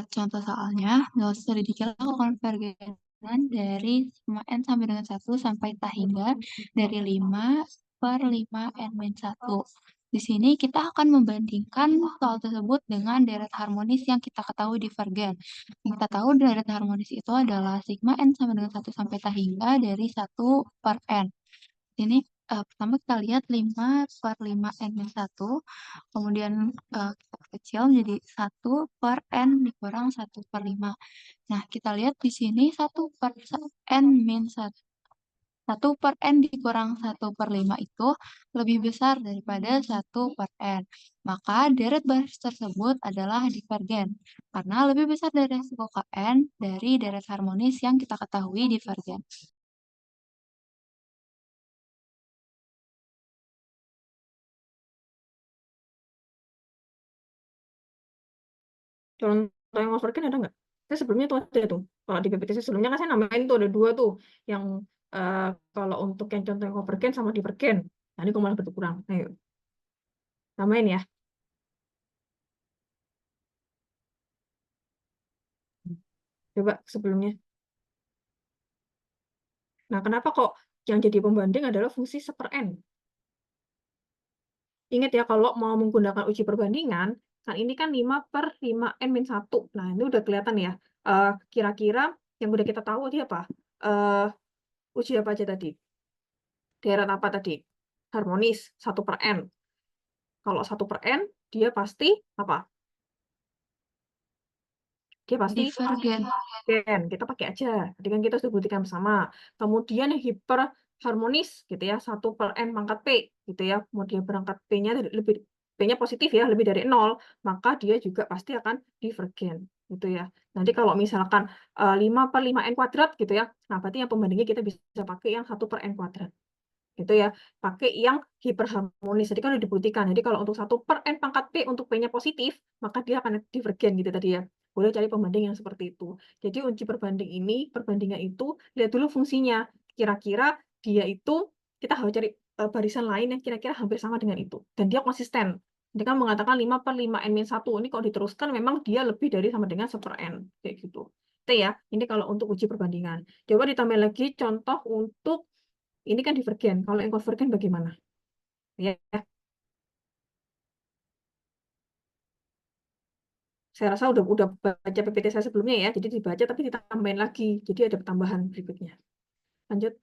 contoh soalnya. Nggak usah dikira konvergen dari sigma N sampai dengan 1 sampai tak hingga dari 5/5 N-1. Di sini kita akan membandingkan soal tersebut dengan deret harmonis yang kita ketahui divergen. Yang kita tahu deret harmonis itu adalah sigma N sama dengan 1 sampai tak hingga dari 1/N. Ini pertama kita lihat 5/5 N-1, kemudian kita kecil menjadi 1/N dikurang 1/5. Nah, kita lihat di sini 1/N-1. 1/N dikurang 1/5 itu lebih besar daripada 1/N. Maka deret baris tersebut adalah divergen, karena lebih besar dari resiko Kn dari deret harmonis yang kita ketahui divergen. Contoh yang konvergen ada nggak? Saya sebelumnya tuh ada tuh. Kalau di PPTC sebelumnya kan saya namain tuh ada dua tuh. Yang kalau untuk yang contoh yang konvergen sama divergen. Nah, ini kok malah berkurang. Ayo. Namain ya. Coba sebelumnya. Nah, kenapa kok yang jadi pembanding adalah fungsi 1/N? Ingat ya, kalau mau menggunakan uji perbandingan, kan ini kan 5/5N-1. Nah, ini udah kelihatan ya. Kira-kira yang udah kita tahu tadi apa? Uji apa aja tadi? Deret apa tadi? Harmonis, 1/N. Kalau 1/N, dia pasti apa? Dia pasti Divergen. divergen. Kita pakai aja. Tadi kan kita sudah buktikan bersama. Kemudian yang hiperharmonis gitu ya, 1/N pangkat P gitu ya. Kemudian berangkat P-nya positif ya, lebih dari 0, maka dia juga pasti akan divergen gitu ya. Nanti kalau misalkan 5/5N kuadrat gitu ya, nah berarti yang pembandingnya kita bisa pakai yang 1/N kuadrat. Gitu ya, pakai yang hiperharmonis. Jadi kan udah dibuktikan. Jadi kalau untuk 1/N pangkat P untuk P-nya positif, maka dia akan divergen gitu tadi ya. Boleh cari pembanding yang seperti itu. Jadi uji perbandingan itu, lihat dulu fungsinya. Kira-kira dia itu, kita harus cari barisan lain yang kira-kira hampir sama dengan itu. Dan dia konsisten. Dia kan mengatakan 5/5N-1. Ini kalau diteruskan memang dia lebih dari sama dengan 1/N. Kayak gitu. Itu ya, ini kalau untuk uji perbandingan. Coba ditambah lagi contoh untuk ini kan divergen. Kalau yang konvergen bagaimana? Ya, saya rasa udah baca PPT saya sebelumnya ya, jadi dibaca tapi ditambahin lagi. Jadi ada tambahan berikutnya. Lanjut.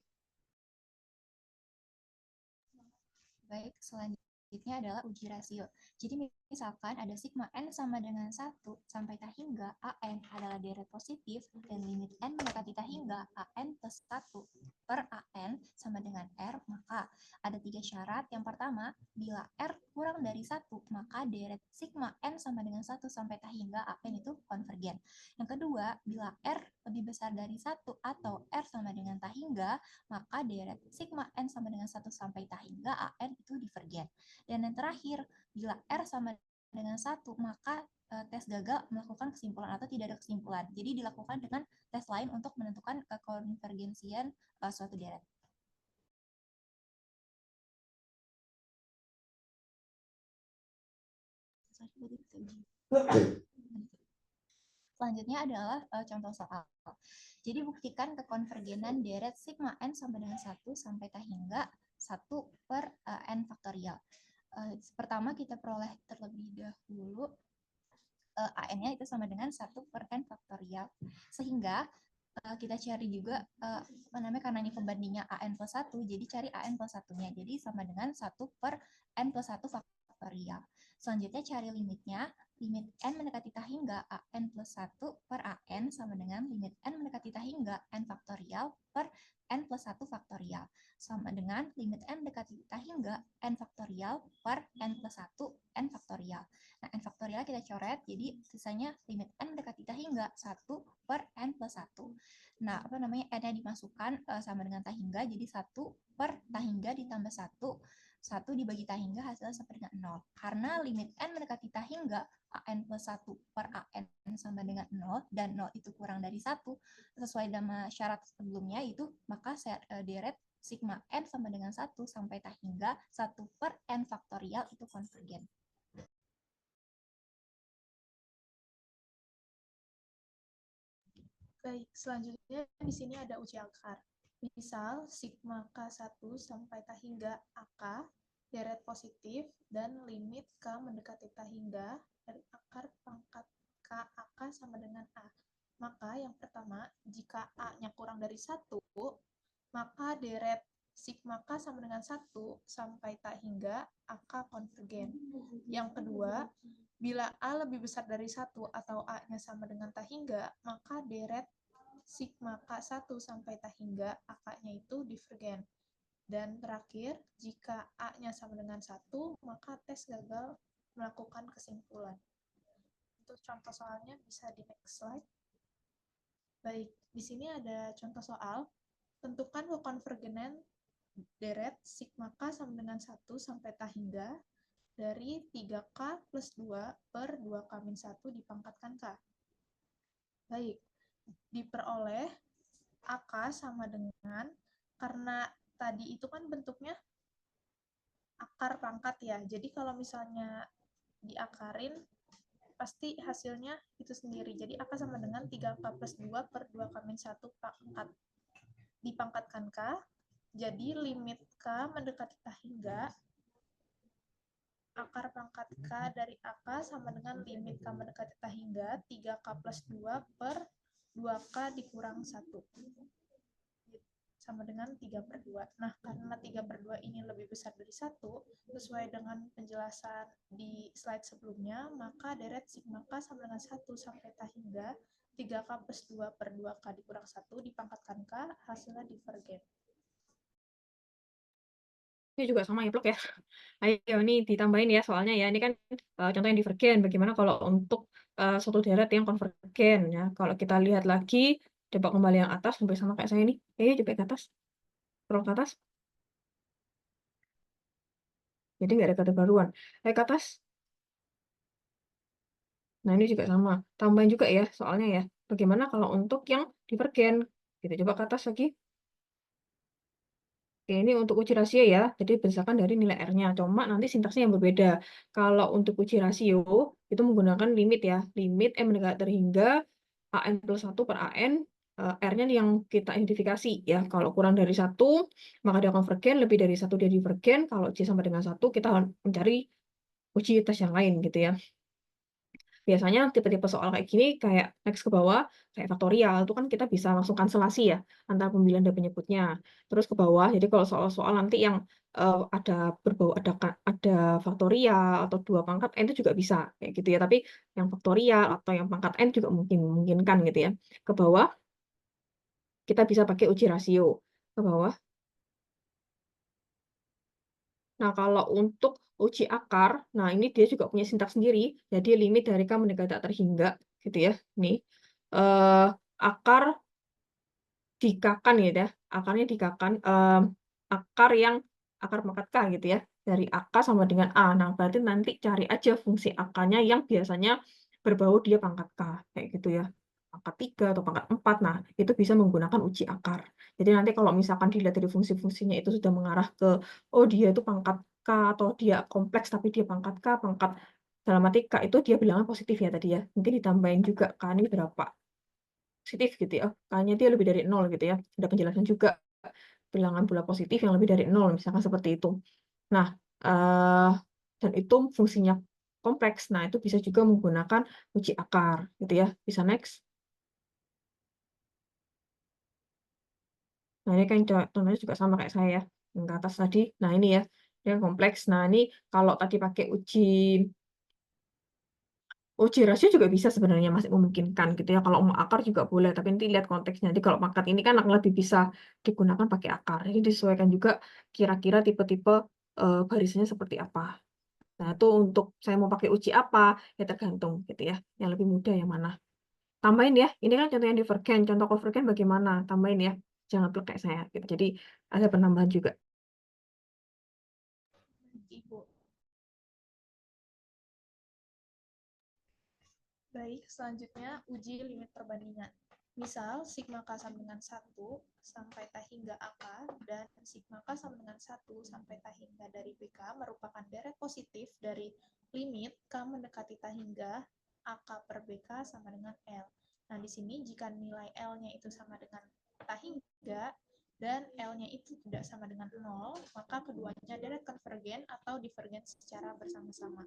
Baik, selanjutnya adalah uji rasio. Jadi misalkan ada sigma n sama dengan 1 sampai tak hingga AN adalah deret positif dan limit n mendekati tak hingga AN plus 1 per AN sama dengan R, maka ada 3 syarat. Yang pertama, bila R kurang dari 1, maka deret sigma n sama dengan 1 sampai tak hingga AN itu konvergen. Yang kedua, bila R lebih besar dari 1 atau R sama dengan tak hingga, maka deret sigma n sama dengan 1 sampai tak hingga AN itu divergen. Dan yang terakhir, bila R sama dengan 1, maka tes gagal melakukan kesimpulan atau tidak ada kesimpulan. Jadi dilakukan dengan tes lain untuk menentukan kekonvergensian suatu deret. Selanjutnya adalah contoh soal. Jadi buktikan kekonvergenan deret sigma n sama dengan 1 sampai tak hingga 1 per n faktorial. Pertama kita peroleh terlebih dahulu AN-nya itu sama dengan 1 per n faktorial. Sehingga kita cari juga karena ini pembandingnya AN plus 1, jadi cari AN plus 1-nya. Jadi sama dengan 1 per n plus 1 faktorial. Selanjutnya cari limitnya. Limit n mendekati tak hingga AN plus 1 per AN sama dengan limit n mendekati tak hingga n faktorial per n plus 1 faktorial. Sama dengan limit n mendekati tak hingga n faktorial per n plus 1 n faktorial. Nah, n faktorial kita coret, jadi sisanya limit n mendekati tak hingga 1 per n plus 1. Nah, n-nya dimasukkan sama dengan tak hingga, jadi 1 per tak hingga ditambah 1. 1 dibagi tak hingga hasilnya sama dengan 0. Karena limit n mendekati tak hingga AN plus 1 per AN sama dengan 0, dan 0 itu kurang dari 1, sesuai dengan syarat sebelumnya itu, maka deret sigma n sama dengan 1 sampai tak hingga 1 per n faktorial itu konvergen. Baik, selanjutnya di sini ada uji akar. Misal, sigma K1 sampai tak hingga AK, deret positif, dan limit K mendekati tak hingga dari akar pangkat K AK sama dengan A. Maka yang pertama, jika A-nya kurang dari 1, maka deret sigma K sama dengan 1 sampai tak hingga AK konvergen. Yang kedua, bila A lebih besar dari 1 atau A-nya sama dengan tak hingga, maka deret sigma K1 sampai tak hingga AK-nya itu divergen. Dan terakhir, jika A-nya sama dengan 1, maka tes gagal melakukan kesimpulan. Untuk contoh soalnya bisa di next slide. Baik, di sini ada contoh soal. Tentukan kekonvergenan deret sigma K sama dengan 1 sampai tak hingga dari 3K plus 2 per 2K-1 dipangkatkan K. Baik, diperoleh AK sama dengan, karena tadi itu kan bentuknya akar pangkat ya, jadi kalau misalnya diakarin, pasti hasilnya itu sendiri. Jadi AK sama dengan 3K plus 2 per 2K-1 pangkat. Dipangkatkan K, jadi limit K mendekati tak hingga, akar pangkat K dari AK sama dengan limit K mendekati tak hingga 3K plus 2 per 2K dikurang 1. Sama dengan 3 per 2. Nah, karena 3 per 2 ini lebih besar dari 1, sesuai dengan penjelasan di slide sebelumnya, maka deret sigma K sama dengan 1 sampai tak hingga 3K plus 2 per 2K dikurang 1 dipangkatkan K, hasilnya divergen. Ini juga sama ya, Plok ya. Ayo, ini ditambahin ya soalnya ya. Ini kan contoh yang divergen. Bagaimana kalau untuk suatu deret yang konvergen ya. Kalau kita lihat lagi, coba kembali yang atas sampai sama kayak saya ini. Ayo coba ke atas. Scroll ke atas. Jadi nggak ada kata baruan. Ayo ke atas. Nah, ini juga sama. Tambahin juga ya soalnya ya. Bagaimana kalau untuk yang divergen? Kita coba ke atas lagi. Oke, ini untuk uji rasio ya, jadi berdasarkan dari nilai R-nya. Cuma nanti sintaksnya yang berbeda. Kalau untuk uji rasio, itu menggunakan limit ya. Limit M mendekati terhingga AN plus 1 per AN, R-nya yang kita identifikasi ya. Kalau kurang dari 1, maka dia konvergen, lebih dari 1 dia divergen. Kalau C sama dengan 1, kita mencari uji tes yang lain gitu ya. biasanya tipe-tipe soal kayak gini, kayak next ke bawah, kayak faktorial, itu kan kita bisa langsung kanselasi ya, antara pembilang dan penyebutnya. Terus ke bawah, jadi kalau soal-soal nanti yang ada berbau ada faktorial atau 2 pangkat n itu juga bisa kayak gitu ya. Tapi yang faktorial atau yang pangkat n juga memungkinkan gitu ya. Ke bawah kita bisa pakai uji rasio. Ke bawah. Nah, kalau untuk uji akar, nah ini dia juga punya sintaks sendiri. Jadi limit dari K mendekati tak terhingga gitu ya. Nih. Akar dikakan gitu ya. Akarnya dikakan akar yang akar pangkat K gitu ya. Dari AK sama dengan A. Nah, berarti nanti cari aja fungsi akarnya yang biasanya berbau dia pangkat K kayak gitu ya. Pangkat 3 atau pangkat 4. Nah, itu bisa menggunakan uji akar. Jadi nanti kalau misalkan dilihat dari fungsi-fungsinya itu sudah mengarah ke oh dia itu pangkat K atau dia kompleks tapi dia pangkat K, pangkat dalam arti K itu dia bilangnya positif ya tadi ya. Mungkin ditambahin juga K ini berapa positif gitu ya. K-nya dia lebih dari 0 gitu ya. Ada penjelasan juga bilangan bulat positif yang lebih dari 0 misalkan seperti itu. Nah, dan itu fungsinya kompleks. Nah, itu bisa juga menggunakan uji akar gitu ya. Bisa next. Nah, ini kan contohnya juga sama kayak saya ya. Yang ke atas tadi. Nah, ini ya. Dia kompleks. Nah, ini kalau tadi pakai uji rasio juga bisa sebenarnya masih memungkinkan gitu ya. Kalau mau akar juga boleh, tapi nanti lihat konteksnya. Jadi kalau pangkat ini kan lebih bisa digunakan pakai akar. Jadi disesuaikan juga kira-kira tipe-tipe barisannya seperti apa. Nah, itu untuk saya mau pakai uji apa, ya tergantung gitu ya. Yang lebih mudah yang mana. Tambahin ya, ini kan contoh yang divergen. Contoh konvergen bagaimana? Tambahin ya. Jangan plek kayak saya. Gitu. Jadi ada penambahan juga. Ibu. Baik, selanjutnya uji limit perbandingan. Misal, sigma K sama dengan 1 sampai T hingga AK, dan sigma K sama dengan 1 sampai T hingga dari BK merupakan deret positif dari limit K mendekati T hingga AK per BK sama dengan L. Nah, di sini jika nilai L-nya itu sama dengan T hingga, dan L-nya itu tidak sama dengan 0, maka keduanya deret konvergen atau divergen secara bersama-sama.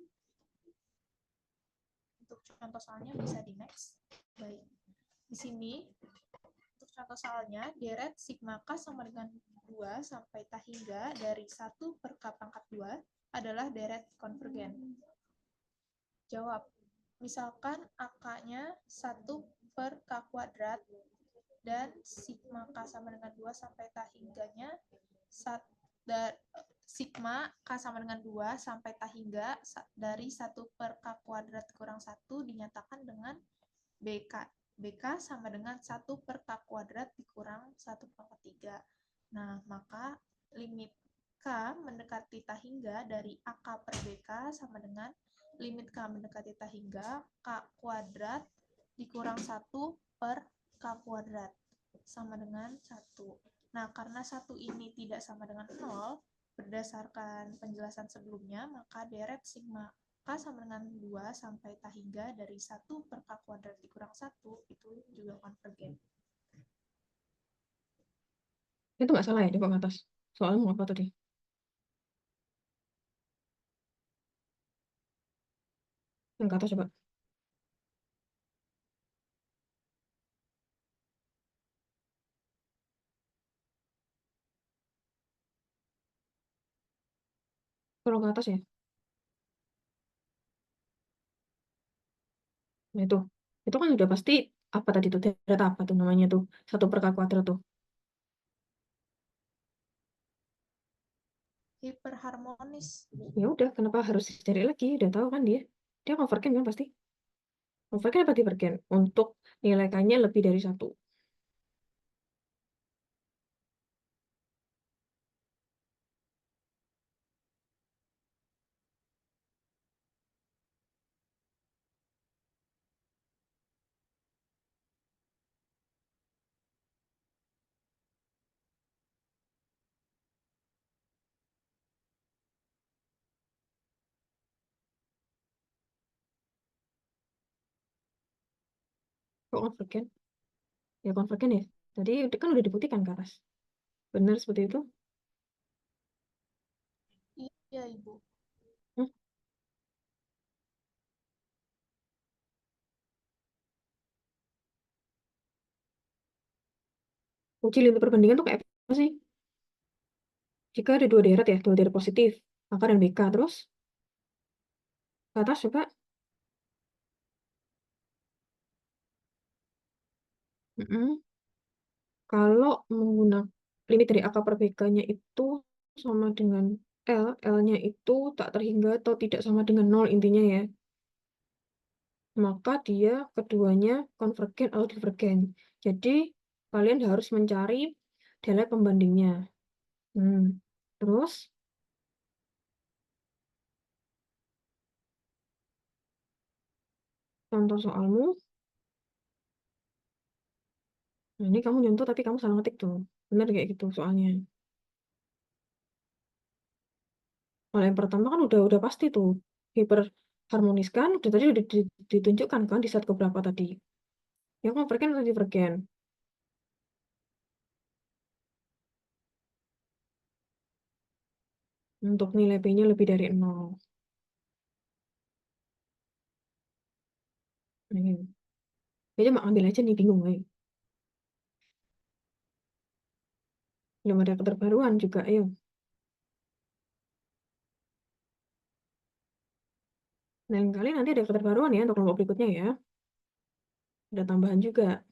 Untuk contoh soalnya bisa di next. Baik. Di sini untuk contoh soalnya deret sigma K sama dengan 2 sampai T hingga dari 1 per K pangkat 2 adalah deret konvergen. Jawab. Misalkan AK-nya 1 per K kuadrat dan sigma K sama dengan 2 sampai T hingganya sigma K sama dengan 2 sampai T hingga dari 1 per K kuadrat kurang 1 dinyatakan dengan BK. BK sama dengan 1 per K kuadrat dikurang 1 pangkat 3. Nah, maka limit K mendekati T hingga dari AK per BK sama dengan limit K mendekati T hingga K kuadrat dikurang 1 per K kuadrat sama dengan 1. Nah, karena 1 ini tidak sama dengan 0, berdasarkan penjelasan sebelumnya, maka deret sigma K sama dengan 2 sampai T hingga dari 1 per K kuadrat dikurang 1 itu juga konvergen. Itu nggak salah ya, di bawah atas. Soalnya mau apa tadi? Yang ke atas coba. Kalau ke atas ya. Nah, itu. Itu kan udah pasti apa tadi tuh? Deret apa tuh namanya tuh? 1 per K kuadrat tuh. Hiperharmonis. Ya udah, kenapa harus dicari lagi? Udah tahu kan dia. Dia konvergen kan pasti. Konvergen apa divergen? Untuk nilai K-nya lebih dari 1. Kok konvergen? Ya konvergen ya. Tadi kan udah dibuktikan ke atas. Benar seperti itu? Iya, Ibu. Hmm? Uji limit perbandingan tuh kayak apa sih? Jika ada dua deret positif, AK dan BK. Terus ke atas coba. Mm-mm. Kalau menggunakan limit dari AK per BK-nya itu sama dengan L, L-nya itu tak terhingga atau tidak sama dengan 0 intinya ya. Maka dia keduanya konvergen atau divergen. Jadi kalian harus mencari deret pembandingnya. Terus contoh soalmu. Nah, ini kamu nyontoh tapi kamu salah ngetik tuh. Benar kayak gitu soalnya. Kalau yang pertama kan udah pasti tuh. Hiperharmoniskan udah tadi udah ditunjukkan kan di saat keberapa tadi. Yang konvergen atau divergen. Untuk nilai P-nya lebih dari 0. Nah, ini. Ya cuma ambil aja nih, bingung. Belum ada keterbaruan juga, ayo. Lain kali nanti ada keterbaruan ya untuk kelompok berikutnya ya. Ada tambahan juga.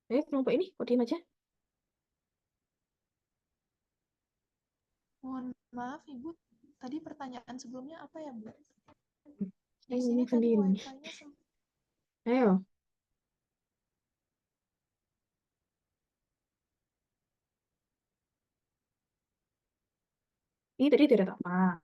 Kelompok ini kok diam aja? Mohon maaf Ibu, tadi pertanyaan sebelumnya apa ya Bu? Di Saya sini ngomong tadi sendiri. wifi-nya Ayo. Ini tadi deret apa?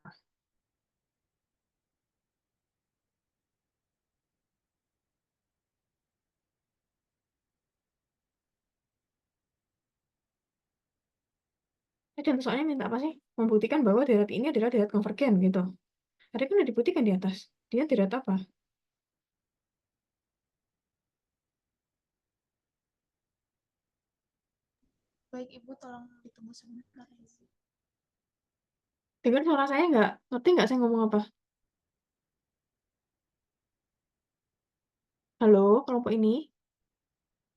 Dan soalnya minta apa sih? Membuktikan bahwa deret ini adalah deret konvergen gitu. Tadi kan udah dibuktikan di atas. Dia deret apa? baik Ibu, tolong ditunggu sebentar ya. Dengar suara saya nggak? Ngerti nggak saya ngomong apa? Halo, kelompok ini.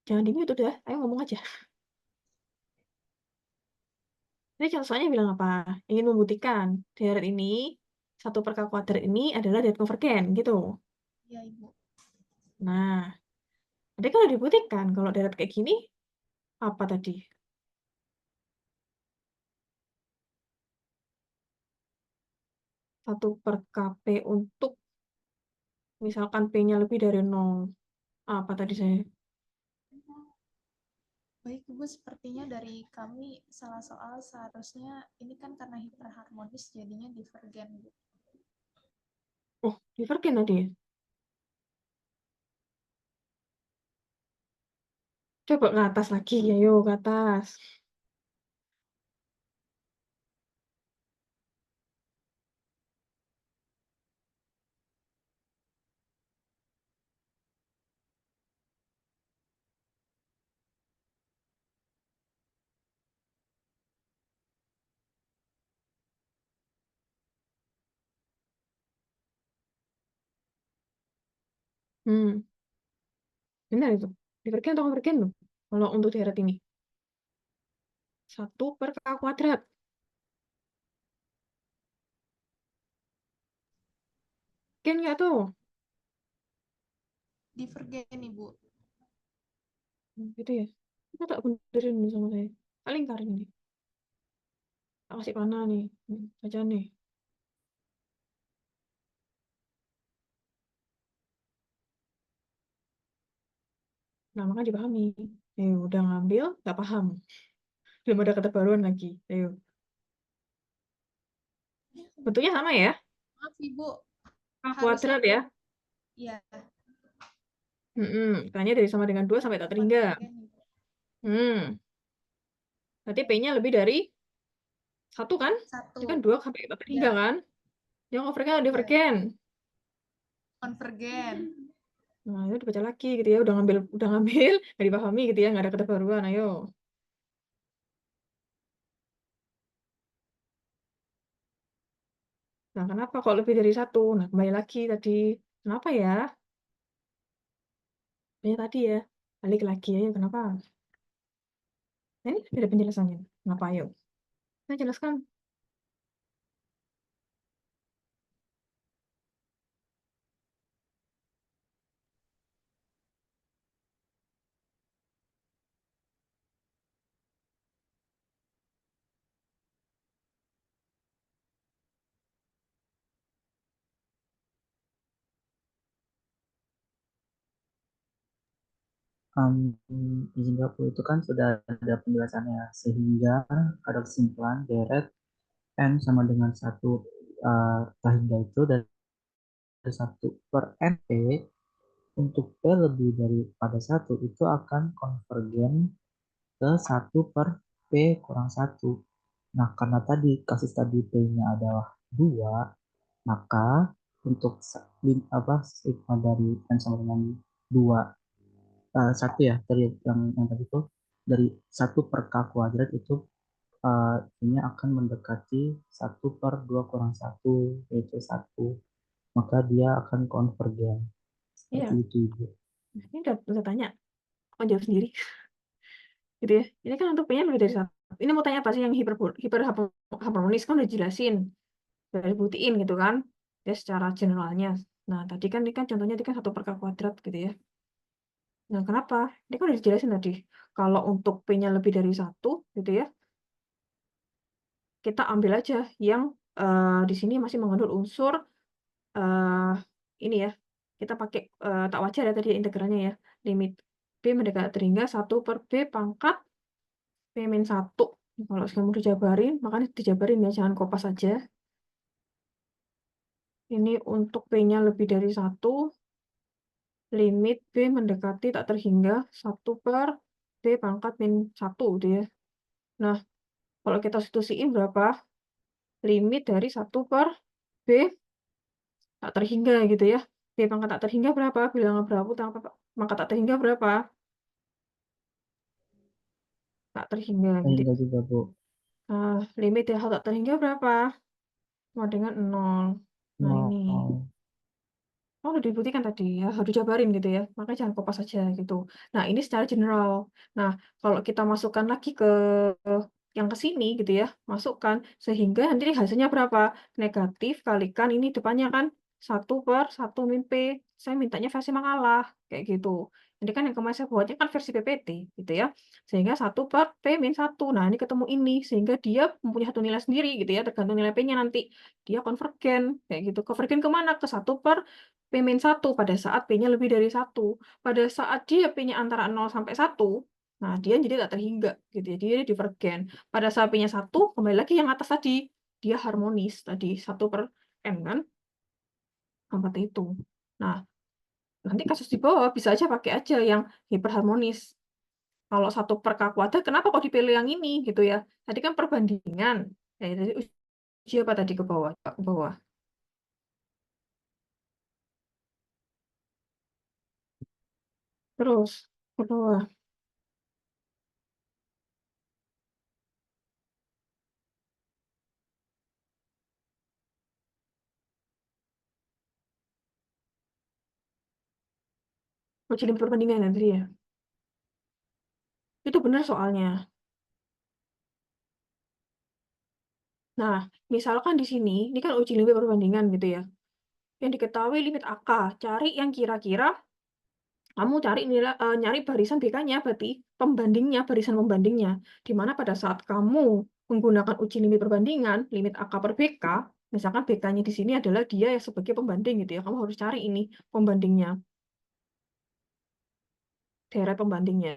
Jangan di-mute udah. Ayo ngomong aja. Jadi contoh soalnya bilang apa? Ingin membuktikan deret ini, 1 per K kuadrat ini adalah deret konvergen gitu. Iya Ibu. Nah, tadi kalau dibuktikan, kalau deret kayak gini, apa tadi? 1 per KP untuk misalkan P-nya lebih dari 0. Apa tadi saya? Baik Ibu, sepertinya dari kami salah soal, seharusnya ini kan karena hiperharmonis jadinya divergen Bu. Oh, divergen tadi ya? Coba ke atas lagi, ayo ke atas. Hmm, benar itu. Divergen atau konvergen loh? Kalau untuk deret ini. 1 per K kuadrat. Kan nggak tuh? Divergen Ibu. Gitu ya. Kita tak benerin nih sama saya. Paling karin ini. Tak kasih panah nih. Baca nih. Nah, makanya dipahami. Ayo, udah ngambil, nggak paham. Belum ada keterbaruan lagi. Ayo. Bentuknya sama ya? Maaf Ibu, K harusnya kuadrat ya? ya K-nya dari sama dengan 2 sampai tak terhingga. Konvergen, Ibu. Berarti P-nya lebih dari 1 kan? Ini kan 1. 2 sampai tak terhingga Ya, kan? Yang konvergen atau ya, divergen? konvergen. Nah, itu dibaca lagi gitu ya. Udah ngambil, nggak dipahami gitu ya, nggak ada kata baruan. Ayo. Nah, kenapa kok lebih dari 1? Nah, kembali lagi tadi. Kenapa ya? Ya tadi ya. Balik lagi ayo, kenapa? Nah, ini ada penjelasannya. Kenapa ayo? Saya jelaskan. Izin baku itu kan sudah ada penjelasannya, sehingga ada kesimpulan deret N sama dengan 1 tahingga itu dari 1 per NP. Untuk P lebih daripada 1 itu akan konvergen ke 1 per P kurang 1. Nah, karena tadi kasus tadi P-nya adalah 2, maka untuk sigma dari N sama dengan 2, 1 ya, dari yang tadi itu, dari 1 per K kuadrat itu ini akan mendekati 1 per 2 kurang 1, yaitu 1. Maka dia akan konvergen. Iya. Seperti itu, Ibu. Ini udah tanya. Kok jawab sendiri? Gitu ya. Ini kan untuk P-nya lebih dari 1. Ini mau tanya apa sih yang hiperharmonis kan udah jelasin. Udah dibuktiin gitu kan. Ya secara generalnya. Nah, tadi kan ini kan contohnya tadi kan 1 per K kuadrat gitu ya. Nah, kenapa? Ini kan udah dijelasin tadi. Kalau untuk P-nya lebih dari 1 gitu ya. Kita ambil aja yang di sini masih mengandung unsur ini ya. Kita pakai tak wajar ya tadi integralnya ya. Limit B mendekati terhingga 1 per B pangkat P-1. Kalau kamu dijabarin, makanya dijabarin ya, jangan kopas saja. Ini untuk P-nya lebih dari 1, limit B mendekati tak terhingga 1 per B pangkat min 1 gitu ya. Nah, kalau kita substitusiin berapa? Limit dari 1 per B tak terhingga gitu ya. B pangkat tak terhingga berapa? Bilangan berapa? Pangkat tak terhingga berapa? Tak terhingga gitu. Sehingga juga, Bu. Limit dari hal tak terhingga berapa? Sama dengan 0. Nah, ini. Oh, udah dibuktikan tadi ya, harus jabarin gitu ya. Makanya jangan kopas saja gitu. Nah, ini secara general. Nah, kalau kita masukkan lagi ke yang ke sini gitu ya, masukkan sehingga nanti hasilnya berapa? Negatif kalikan ini depannya kan 1 per 1 min P. Saya mintanya versi makalah kayak gitu. Ini kan yang kemarin saya buatnya kan versi PPT gitu ya. Sehingga 1 per P min 1. Nah, ini ketemu ini sehingga dia mempunyai satu nilai sendiri gitu ya, tergantung nilai P-nya nanti. Dia konvergen kayak gitu. Konvergen kemana? Ke 1 per P-1 pada saat P-nya lebih dari 1. Pada saat dia P-nya antara 0 sampai 1, nah dia jadi tak terhingga gitu ya. Dia divergen. Pada saat P-nya 1, kembali lagi yang atas tadi, dia harmonis tadi 1 per M kan? Seperti itu. Nah, nanti kasus di bawah bisa aja pakai aja yang hiperharmonis. Kalau 1 per K kuadrat, kenapa kok dipilih yang ini gitu ya? Tadi kan perbandingan. Ya, tadi uji apa tadi ke bawah? Ke bawah. Terus ke bawah. Uji limit perbandingan ya tadi ya. Itu benar soalnya. Nah, misalkan di sini, ini kan uji limit perbandingan gitu ya. Yang diketahui limit AK, cari yang kira-kira kamu cari nilai nyari barisan BK-nya berarti pembandingnya, barisan pembandingnya. Di mana pada saat kamu menggunakan uji limit perbandingan, limit AK per BK, misalkan BK-nya di sini adalah dia yang sebagai pembanding gitu ya. Kamu harus cari ini pembandingnya. Deret pembandingnya.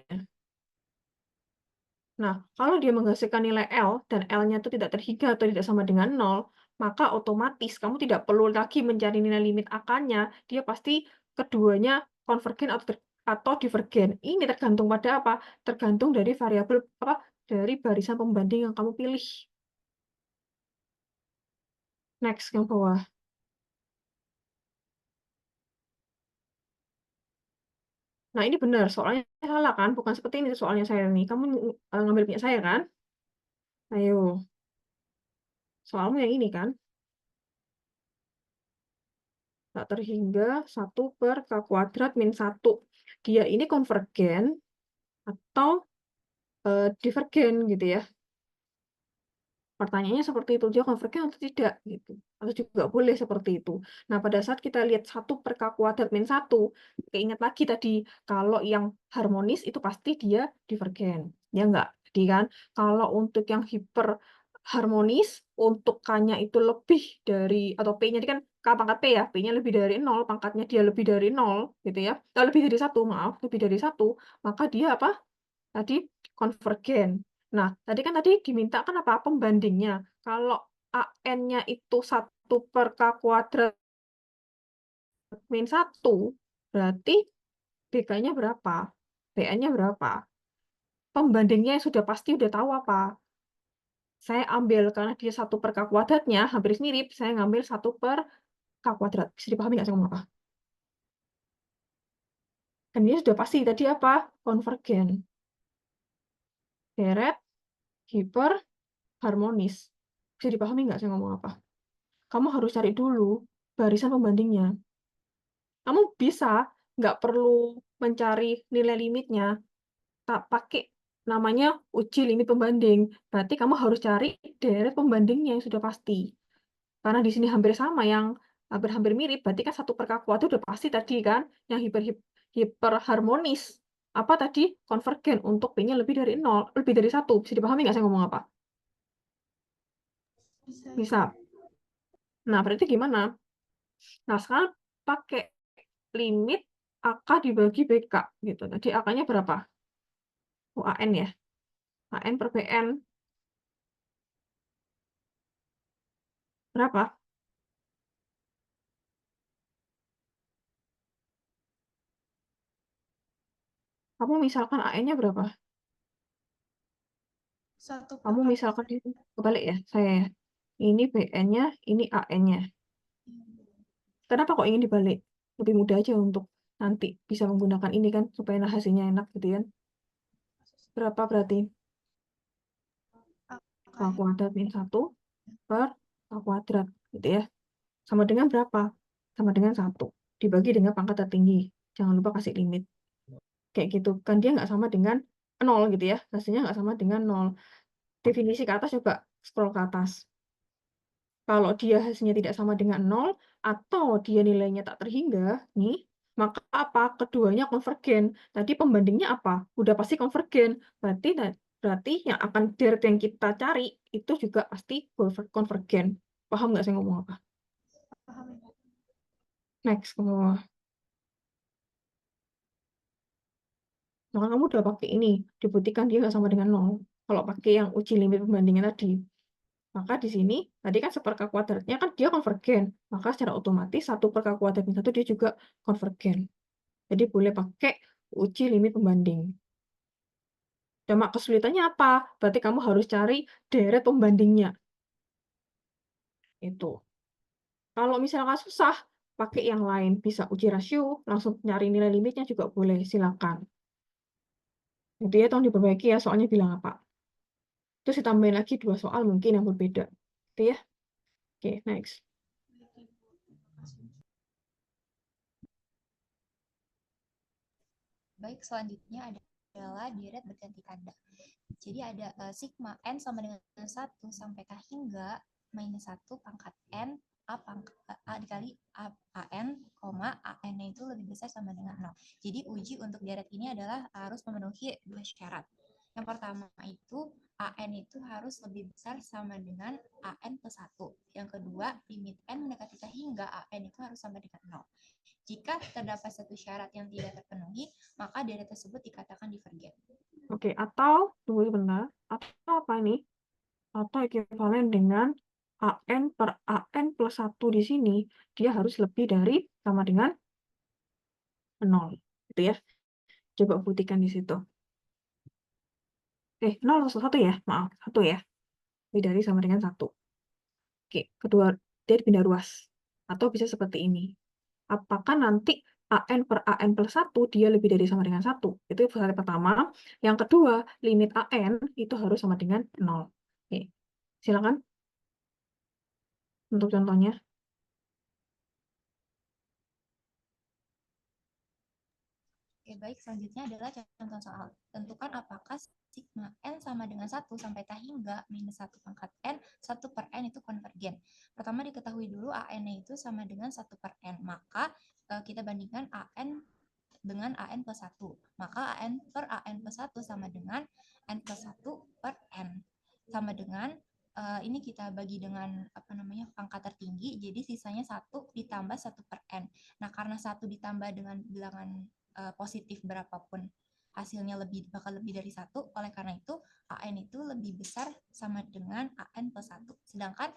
Nah, kalau dia menghasilkan nilai L dan L-nya itu tidak terhingga atau tidak sama dengan 0, maka otomatis kamu tidak perlu lagi mencari nilai limit AK-nya, dia pasti keduanya konvergen atau atau divergen. Ini tergantung pada apa? Tergantung dari variabel apa? Dari barisan pembanding yang kamu pilih. Next yang bawah. Nah, ini benar, soalnya salah kan? Bukan seperti ini soalnya saya nih. Kamu ngambil punya saya kan? Ayo. Soalmu yang ini kan? Tak terhingga 1 per K kuadrat min 1. Dia ini konvergen atau divergen gitu ya. Pertanyaannya seperti itu, dia konvergen atau tidak gitu. Atau juga boleh seperti itu. Nah, pada saat kita lihat 1 per K kuadrat min 1, keingat lagi tadi, kalau yang harmonis itu pasti dia divergen. Ya enggak? Jadi kan, kalau untuk yang hiperharmonis, untuk K-nya itu lebih dari, atau P-nya kan K pangkat P ya, P-nya lebih dari 0, pangkatnya dia lebih dari 0, gitu ya. Lebih dari 1, maaf, lebih dari 1, maka dia apa? Tadi konvergen. Nah, tadi diminta kan apa? Pembandingnya. Kalau AN-nya itu 1 per K kuadrat min 1, berarti BK-nya berapa? BN-nya berapa? Pembandingnya yang sudah pasti udah tahu apa? Saya ambil, karena dia 1 per K kuadratnya, hampir mirip, saya ngambil 1 per K kuadrat. Bisa dipahami nggak saya ngomong apa? Dan ini sudah pasti, tadi apa? Konvergen. Deret, hiper, harmonis. Bisa dipahami nggak saya ngomong apa? Kamu harus cari dulu barisan pembandingnya. Kamu bisa, nggak perlu mencari nilai limitnya, tak pakai namanya uji limit pembanding. Berarti kamu harus cari deret pembandingnya yang sudah pasti. Karena di sini hampir sama, yang hampir mirip, berarti kan 1 per K kuadrat udah pasti tadi kan, yang hiperharmonis. Apa tadi? Konvergen untuk P-nya lebih dari 0, lebih dari 1. Bisa dipahami nggak saya ngomong apa? Bisa. Bisa. Nah, berarti gimana? Nah, sekarang pakai limit AK dibagi BK gitu. Tadi AK-nya berapa? AN ya. AN per BN berapa? Kamu misalkan AN-nya berapa? 1 per Kamu K misalkan kuadrat. kebalik ya, saya ya. Ini BN-nya, ini AN-nya. Kenapa kok ingin dibalik? Lebih mudah aja untuk nanti bisa menggunakan ini kan, supaya hasilnya enak gitu kan. Berapa berarti? K kuadrat min 1 per K kuadrat gitu ya. Sama dengan berapa? Sama dengan 1. Dibagi dengan pangkat tertinggi. Jangan lupa kasih limit. Kayak gitu. Kan dia nggak sama dengan 0 gitu ya. Hasilnya nggak sama dengan 0. Definisi ke atas coba scroll ke atas. Kalau dia hasilnya tidak sama dengan 0, atau dia nilainya tak terhingga, nih, maka apa? Keduanya konvergen. Tadi pembandingnya apa? Udah pasti konvergen. Berarti yang akan deret yang kita cari itu juga pasti konvergen. Paham nggak saya ngomong apa? Paham. Next ke bawah. Maka kamu udah pakai ini, dibuktikan dia nggak sama dengan 0. Kalau pakai yang uji limit pembandingan tadi. Maka di sini, tadi kan 1 per K kuadratnya kan dia konvergen. Maka secara otomatis 1 per K kuadrat min 1 dia juga konvergen. Jadi boleh pakai uji limit pembanding. Cuma kesulitannya apa? Berarti kamu harus cari deret pembandingnya. Itu. Kalau misalnya susah, pakai yang lain. Bisa uji rasio, langsung nyari nilai limitnya juga boleh. Silakan. Itu ya, tolong diperbaiki ya, soalnya bilang apa. Terus ditambahin lagi 2 soal mungkin yang berbeda. Itu ya. Oke, next. Baik, selanjutnya adalah deret berganti tanda. Jadi ada sigma n sama dengan 1 sampai K hingga minus 1 pangkat n A dikali AN, AN-nya itu lebih besar sama dengan 0. Jadi uji untuk deret ini adalah harus memenuhi 2 syarat. Yang pertama itu AN itu harus lebih besar sama dengan AN plus 1. Yang kedua, limit n mendekati K hingga AN itu harus sama dengan 0. Jika terdapat satu syarat yang tidak terpenuhi, maka deret tersebut dikatakan divergen. Oke, atau, tunggu sebentar, atau apa ini? Atau ekivalen dengan AN per AN plus 1 di sini, dia harus lebih dari sama dengan 0. Gitu ya. Coba buktikan di situ. 0 atau 1 ya? Maaf, 1 ya. Lebih dari sama dengan 1. Oke, kedua, dia pindah ruas. Atau bisa seperti ini. Apakah nanti AN per AN plus 1 dia lebih dari sama dengan 1? Itu syarat pertama. Yang kedua, limit AN itu harus sama dengan 0. Oke, silakan untuk contohnya. Oke, baik. Selanjutnya adalah contoh soal. Tentukan apakah sigma N sama dengan 1 sampai tah hingga minus 1 pangkat N, 1 per N itu konvergen. Pertama diketahui dulu AN-nya itu sama dengan 1 per N. Maka kita bandingkan AN dengan AN plus 1. Maka AN per AN plus 1 sama dengan N plus 1 per N. Sama dengan ini kita bagi dengan pangkat tertinggi, jadi sisanya 1 ditambah 1 per N. Nah, karena 1 ditambah dengan bilangan positif berapapun hasilnya bakal lebih dari 1, oleh karena itu AN itu lebih besar sama dengan AN plus 1. Sedangkan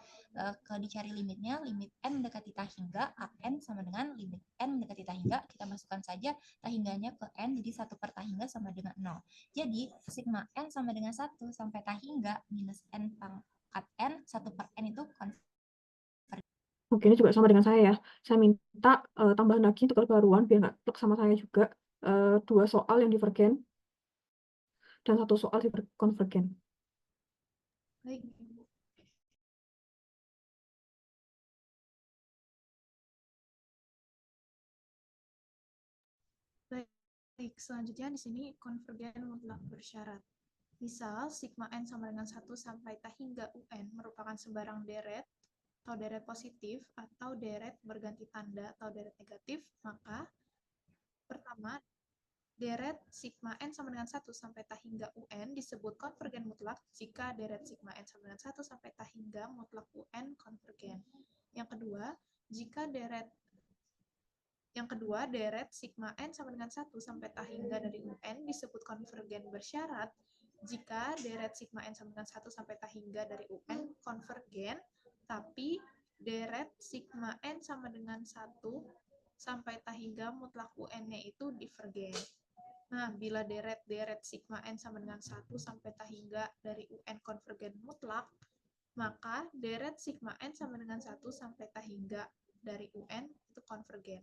kalau dicari limitnya, limit N mendekati tah hingga, AN sama dengan limit N mendekati tah hingga, kita masukkan saja tah hingganya ke N, jadi 1 per tah hingga sama dengan 0. Jadi sigma N sama dengan 1 sampai tah hingga minus N pangkat N, 1 per N itu konvergen. Oke, ini juga sama dengan saya ya. Saya minta tambahan lagi untuk perbaruan biar nggak plek sama saya juga. 2 soal yang divergen dan 1 soal konvergen. Baik, Ibu. Baik, selanjutnya di sini konvergen mutlak bersyarat. Misal, sigma N sama dengan 1 sampai tah hingga UN merupakan sebarang deret atau deret positif atau deret berganti tanda atau deret negatif, maka pertama, deret sigma N sama dengan 1 sampai tah hingga UN disebut konvergen mutlak jika deret sigma N sama dengan 1 sampai tah hingga mutlak UN konvergen. Yang kedua, deret sigma N sama dengan 1 sampai tah hingga dari UN disebut konvergen bersyarat jika deret sigma N sama dengan 1 sampai tah hingga dari UN konvergen, tapi deret sigma N sama dengan 1 sampai tah hingga mutlak UN-nya itu divergen. Nah, bila deret sigma N sama dengan 1 sampai tah hingga dari UN konvergen mutlak, maka deret sigma N sama dengan 1 sampai tah hingga dari UN itu konvergen.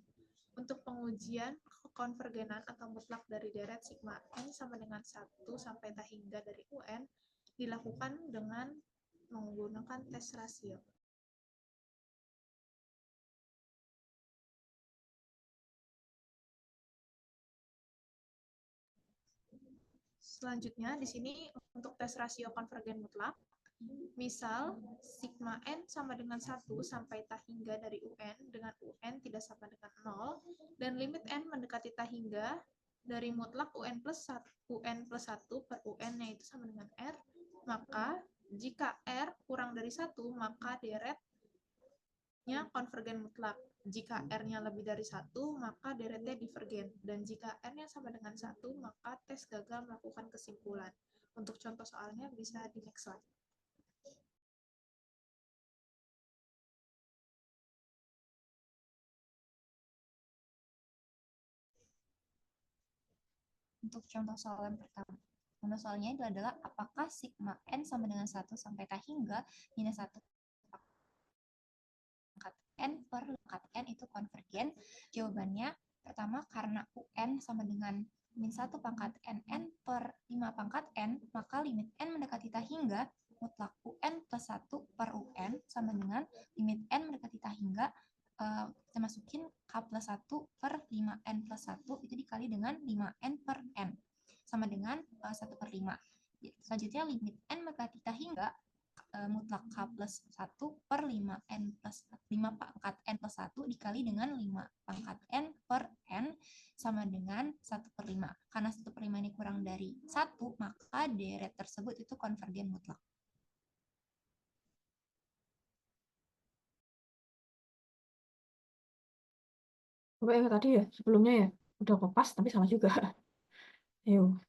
Untuk pengujian konvergenan atau mutlak dari deret sigma N sama dengan 1 sampai tah hingga dari UN dilakukan dengan menggunakan tes rasio. Selanjutnya, di sini untuk tes rasio konvergen mutlak, misal sigma N sama dengan 1 sampai tah hingga dari UN dengan UN tidak sama dengan 0, dan limit N mendekati tah hingga dari mutlak UN plus 1 per UN-nya itu sama dengan R, maka jika R kurang dari 1, maka deretnya konvergen mutlak. Jika R-nya lebih dari 1, maka deretnya divergen. Dan jika R-nya sama dengan 1, maka tes gagal melakukan kesimpulan. Untuk contoh soalnya bisa di next slide. Untuk contoh soal yang pertama. Contoh soalnya itu adalah apakah sigma N sama dengan 1 sampai tah hingga minus 1 pangkat N per pangkat N itu konvergen. Jawabannya pertama karena UN sama dengan min 1 pangkat NN per 5 pangkat N, maka limit N mendekati tah hingga mutlak UN plus 1 per UN sama dengan limit N mendekati tah hingga kita masukin K plus 1 per 5N plus 1 itu dikali dengan 5N per N sama dengan 1 per 5. Selanjutnya limit N mendekati tah hingga mutlak K plus 1 per 5N plus 5 pangkat N plus 1 dikali dengan 5 pangkat N per N sama dengan 1 per 5. Karena 1 per 5 ini kurang dari 1, maka deret tersebut itu konvergen mutlak. Coba yang tadi ya, sebelumnya ya, udah kopas tapi salah juga. Ayo,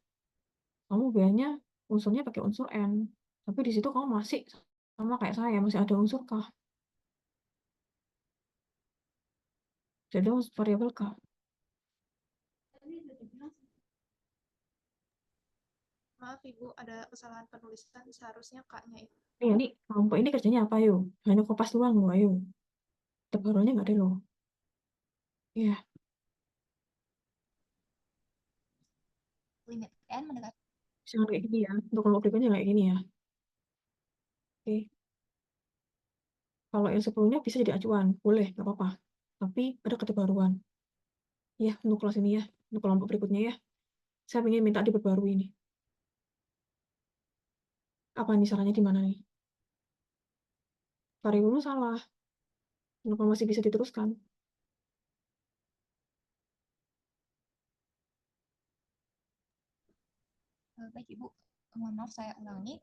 kamu biasanya unsurnya pakai unsur N, tapi di situ kamu masih sama kayak saya, masih ada unsur K. Jadi variabel K. Maaf Ibu, ada kesalahan penulisan. Seharusnya K-nya itu. Ini kelompok ini kerjanya apa, ayo? Hanya kopas doang loh, ayo. Terbarunya nggak ada loh. Ya, Limit N mendekati jangan kayak gini ya. Untuk kelompok berikutnya kayak gini ya. Oke. Kalau yang sebelumnya bisa jadi acuan, boleh, nggak apa-apa. Tapi ada keterbaruan. Ya, untuk kelas ini ya. Untuk kelompok berikutnya ya. Saya ingin minta diperbarui ini. Apa nih sarannya di mana nih? Variabelnya salah. Kenapa masih bisa diteruskan? baik Ibu, mohon maaf saya ulangi.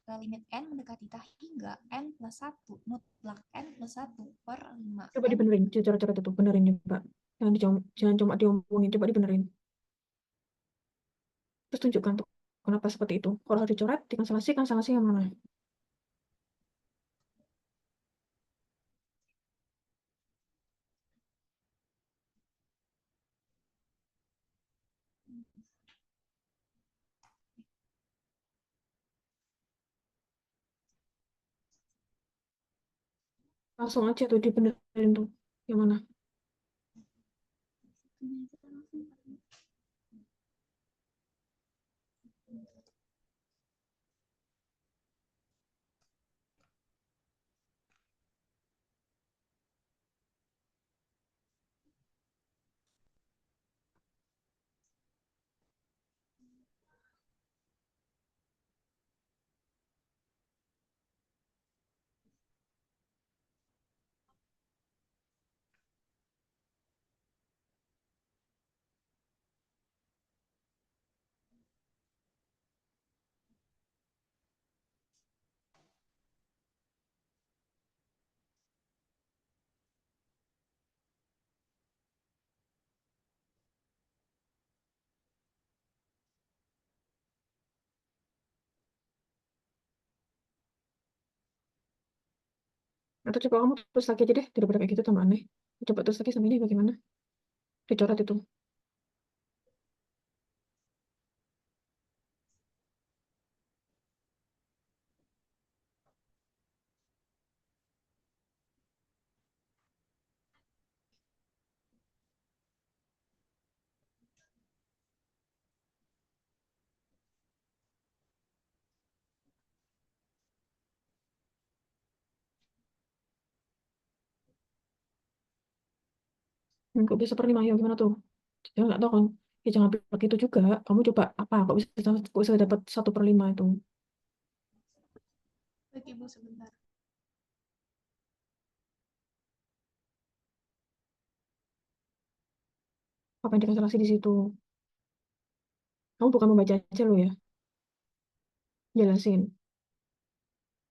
Limit N mendekati tak hingga N plus 1, mutlak N plus 1 per 5 Coba N. dibenerin, coret-coret itu. Benerin juga. Jangan cuma diomongin, coba dibenerin. Terus tunjukkan tuh kenapa seperti itu. Kalau harus dicoret, dikanselasi yang mana? Langsung aja tuh dibenerin tuh. Yang mana? Atau coba kamu terus lagi aja deh, daripada kayak gitu tambah aneh. Coba terus lagi sama ini bagaimana? Dicoret itu. Kok bisa per 5 ya gimana tuh? Ya nggak tahu kan. Ya jangan begitu itu juga. Kamu coba apa? Kok bisa dapat 1/5 itu? Baik Ibu, sebentar. Apa yang dikanselasi di situ? Kamu bukan membaca aja lo ya. Jelasin.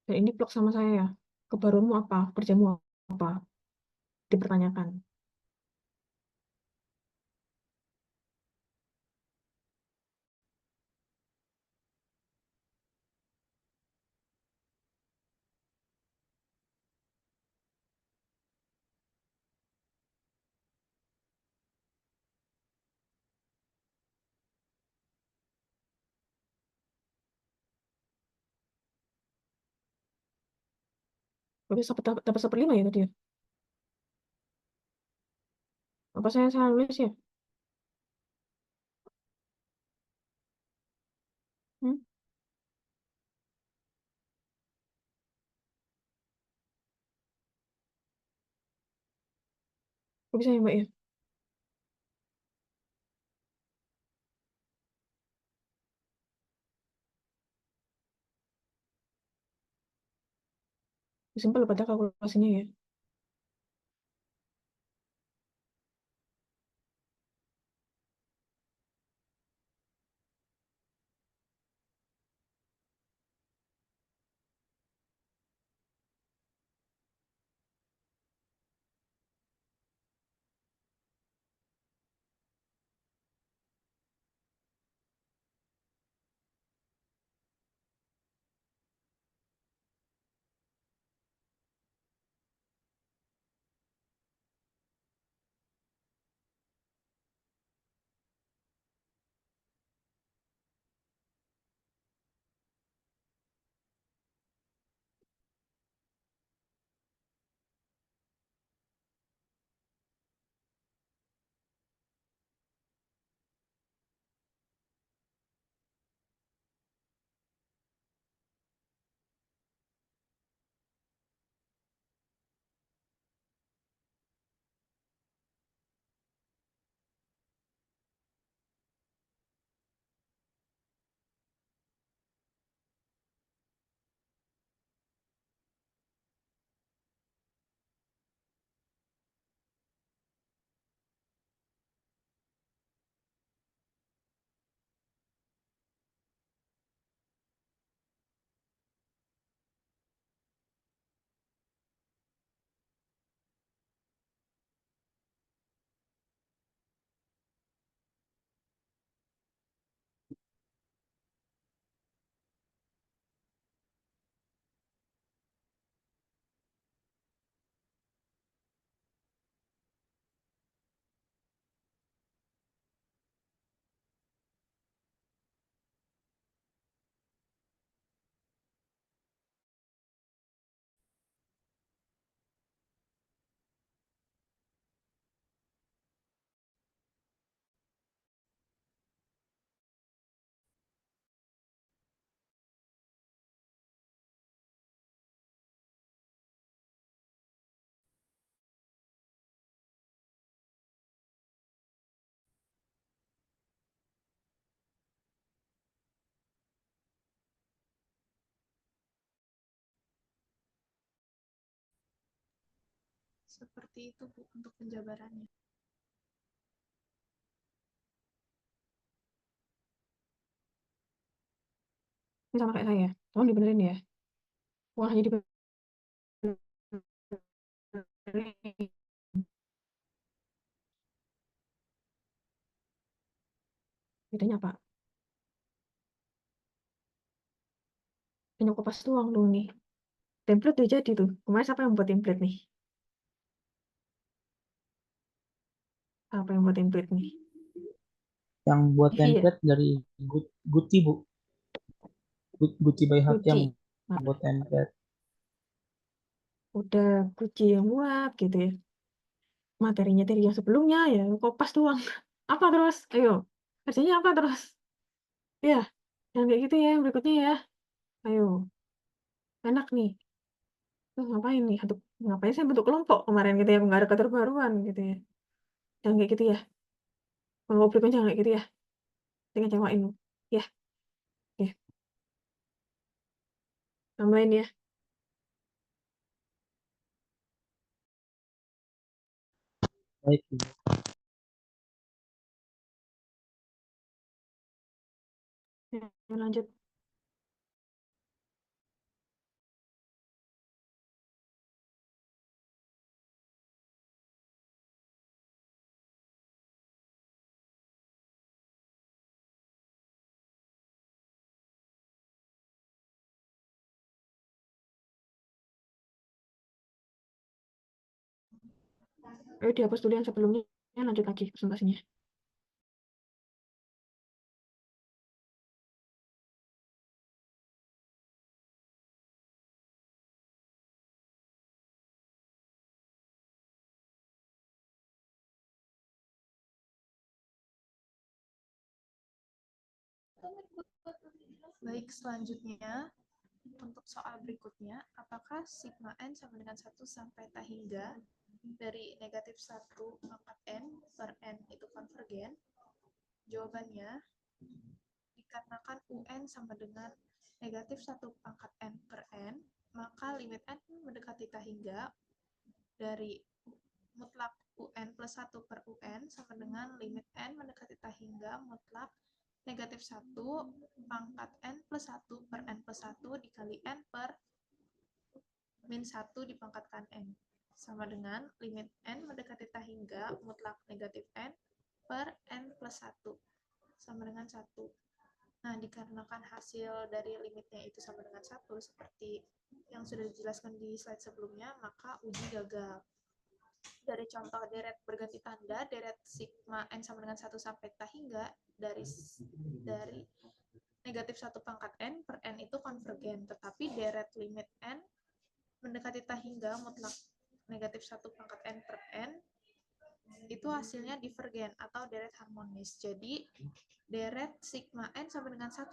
Dan ini blok sama saya ya. Kebaruanmu apa? Kerjamu apa? Dipertanyakan. Kok bisa dapat 1/5 ya tadi ya? Apa saya salah nulis ya? Hmm? Kok bisa ya Mbak ya? Simpel pada kalkulasinya ya. Seperti itu, Bu, untuk penjabarannya. Ini sama kayak saya. Tolong dibenerin ya. Wah, hanya dibenerin. Bedanya apa? Hanya kopas doang dulu nih. Template udah jadi tuh. Kemarin siapa yang buat template nih? Apa yang buat template nih? Yang buat Vivi ya? template dari Guti, Bu. Guti by Heart yang Gucci. Nah, buat template. udah Gucci yang buat gitu ya. Materinya dari yang sebelumnya ya kopas doang. Apa terus? Ayo. Kerjanya apa terus? Ya, yang kayak gitu ya, yang berikutnya ya. Ayo. Enak nih. Tuh, ngapain nih? Ngapain saya bentuk kelompok kemarin gitu ya, nggak ada keterbaruan gitu ya. Jangan kayak gitu ya. Kalau berikutnya jangan kayak gitu ya. Dengan ngecewain. Ya, ya. Tambahin ya. Baik, Bu. Ya, lanjut. Ayo dihapus dulu yang sebelumnya. Lanjut lagi presentasinya. Baik, selanjutnya untuk soal berikutnya, apakah sigma n sama dengan 1 sampai tak hingga dari negatif 1 pangkat n per n itu konvergen? Jawabannya, dikarenakan UN sama dengan negatif 1 pangkat n per n, maka limit n mendekati tak hingga dari mutlak UN plus 1 per UN sama dengan limit n mendekati tak hingga mutlak negatif 1 pangkat n plus 1 per n plus 1 dikali n per min 1 dipangkatkan n sama dengan limit n mendekati tak hingga mutlak negatif n per n plus 1 sama dengan 1. Nah, dikarenakan hasil dari limitnya itu sama dengan 1, seperti yang sudah dijelaskan di slide sebelumnya, maka uji gagal. Dari contoh deret berganti tanda, deret sigma n sama dengan 1 sampai tak hingga, dari negatif 1 pangkat n per n itu konvergen, tetapi deret limit n mendekati tak hingga mutlak negatif 1 pangkat n per n itu hasilnya divergen atau deret harmonis. Jadi, deret sigma n sama dengan 1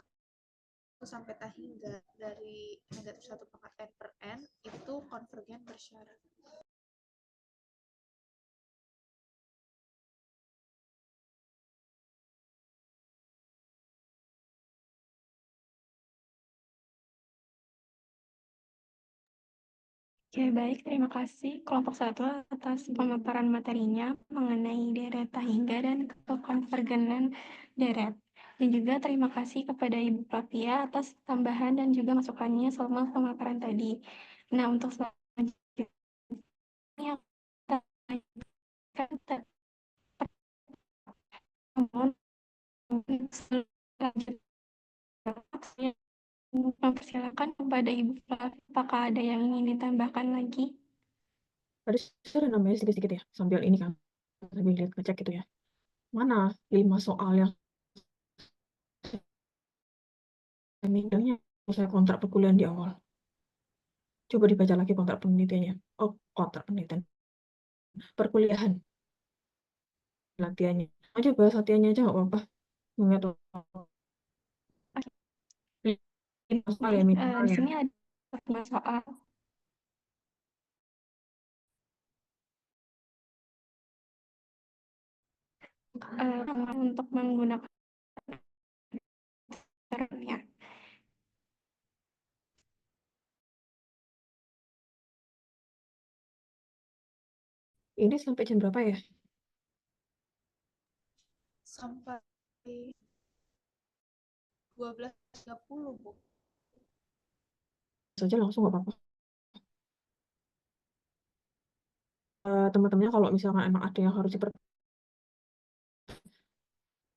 sampai tak hingga dari negatif 1 pangkat n per n itu konvergen bersyarat. Oke, baik. Terima kasih kelompok 1 atas pemaparan materinya mengenai deret tak hingga dan kekonvergenan deret. Dan juga terima kasih kepada Ibu Flavia atas tambahan dan juga masukannya selama pemaparan tadi. Nah, untuk selanjutnya yang selanjutnya mempersilakan kepada Ibu Flavia, apakah ada yang ingin ditambahkan lagi? Tadi saya udah namanya sedikit-sedikit ya. Sambil ini kan. Sambil lihat ngecek gitu ya. Mana 5 soal yang minimnya saya kontrak perkuliahan di awal. Coba dibaca lagi kontrak penelitiannya. Oh, kontrak penelitian. Perkuliahan. Latihannya. Aja bahas latihannya aja nggak apa-apa. Nggak tahu. Soal ya, Baik, di sini ada soal. Untuk menggunakan caranya. Ini sampai jam berapa ya? Sampai 12.30, Bu. Saja langsung nggak apa-apa. Teman-temannya kalau misalkan emang ada yang harus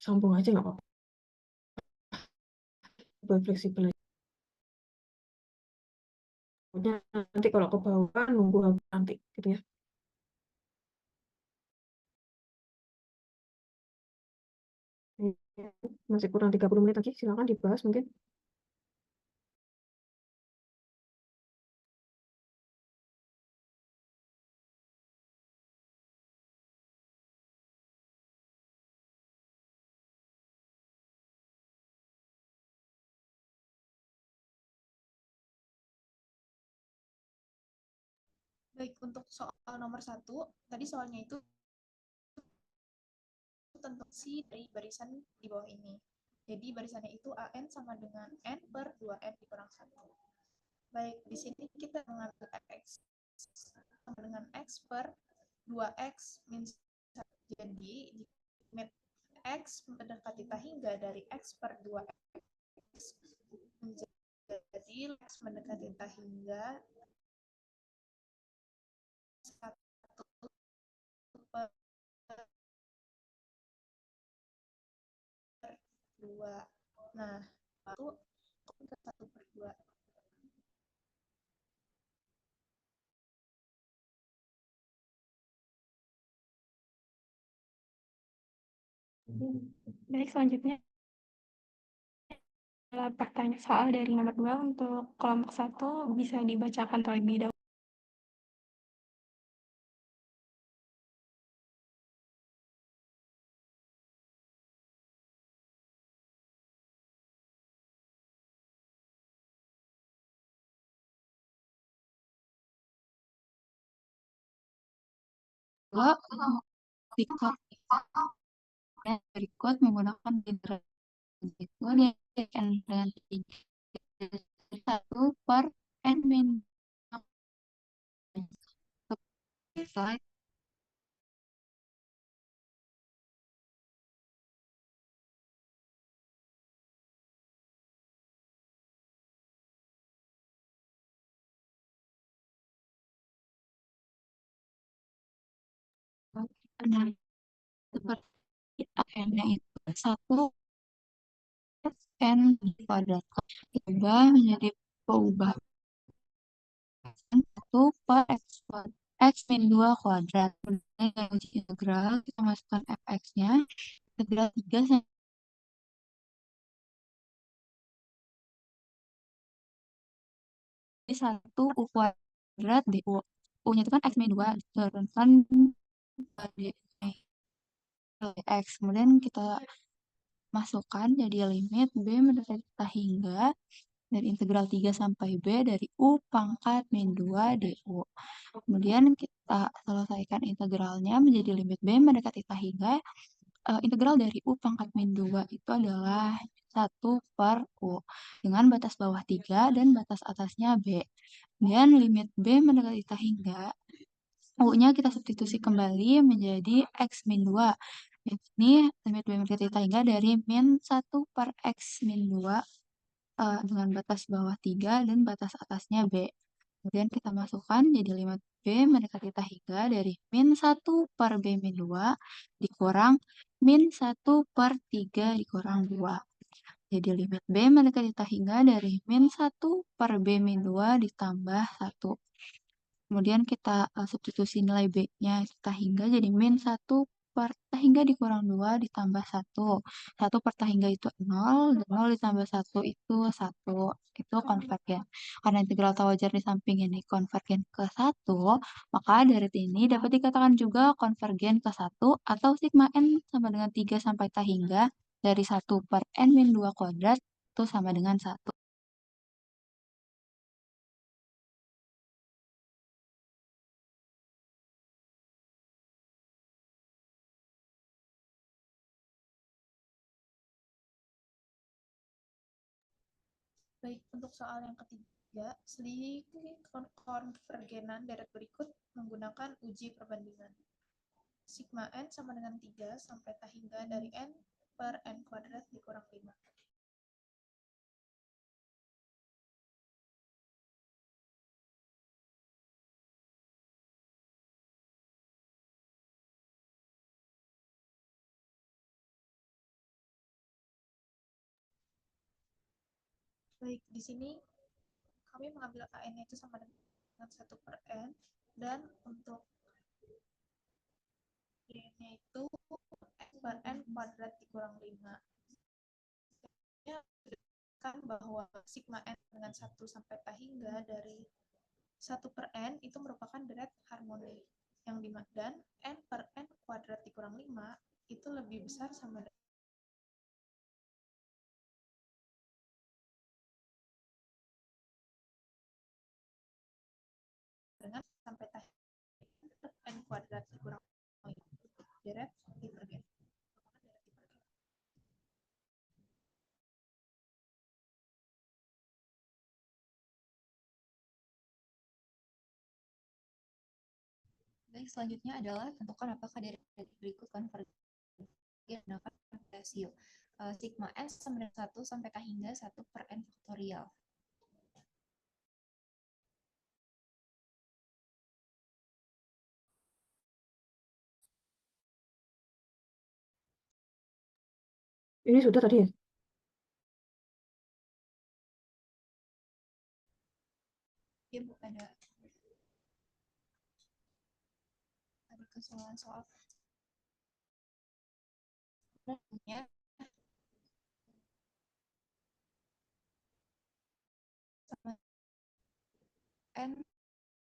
sambung aja nggak apa-apa. Fleksibel aja. Pokoknya nanti kalau ke bawah nunggu nanti gitu ya. Masih kurang 30 menit lagi, silakan dibahas mungkin. Baik, untuk soal nomor 1, tadi soalnya itu tentang si dari barisan di bawah ini. Jadi barisannya itu AN sama dengan N per 2N dikurang 1. Baik, di sini kita mengambil X sama dengan X per 2X min 1. Jadi, limit X mendekati hingga dari X per 2X menjadi X mendekati hingga 1 per 2. Nah, lalu ke 1 per 2. Baik, selanjutnya adalah pertanyaan soal dari nomor 2 untuk kelompok 1 bisa dibacakan terlebih dahulu. Jika yang berikut menggunakan integral itu dia n dengan 1 per n min slide nah, seperti n-nya itu 1 n kuadrat diubah menjadi perubahan 1 per x min 2 kuadrat. Kemudian dengan uji integral kita masukkan fx-nya integral 3 sampai 1 u kuadrat du. U-nya itu kan x min 2 diturunkan dx. Kemudian kita masukkan jadi limit b mendekati hingga dari integral 3 sampai b dari u pangkat min 2 du. Kemudian kita selesaikan integralnya menjadi limit b mendekati hingga integral dari u pangkat min 2 itu adalah 1 per u dengan batas bawah 3 dan batas atasnya b. Kemudian limit b mendekati hingga u-nya kita substitusi kembali menjadi x min 2. Ini limit b mendekati hingga dari min 1 per x min 2 dengan batas bawah 3 dan batas atasnya b. Kemudian kita masukkan jadi limit b mendekati hingga dari min 1 per b min 2 dikurang min 1 per 3 dikurang 2. Jadi limit b mendekati hingga dari min 1 per b min 2 ditambah 1. Kemudian kita substitusi nilai b-nya hingga jadi min 1 per hingga dikurang 2 ditambah 1. 1 per hingga itu 0, dan 0 ditambah 1 itu 1. Itu konvergen. Karena integral wajar di samping ini konvergen ke 1, maka dari ini dapat dikatakan juga konvergen ke 1 atau sigma n sama dengan 3 sampai hingga dari 1 per n min 2 kuadrat itu sama dengan 1. Baik, untuk soal yang ketiga, selidiki konvergenan deret berikut menggunakan uji perbandingan. sigma n sama dengan 3 sampai T hingga dari n per n kuadrat dikurang 5. Baik, di sini kami mengambil AN itu sama dengan 1 per N, dan untuk Y-nya itu X per N kuadrat dikurang 5. Ya, kan bahwa sigma N dengan 1 sampai T hingga dari 1 per N itu merupakan deret harmoni, yang dan N per N kuadrat dikurang 5 itu lebih besar sama dengan sampai T N kuadrat dikurang 5 deret divergen. Baik, selanjutnya adalah tentukan apakah dari berikut konvergen menggunakan rasio. Sigma n sama dengan 1 sampai K hingga 1 per n faktorial. Ini sudah tadi ya? Ya, Bu, ada kesalahan soal punya sama n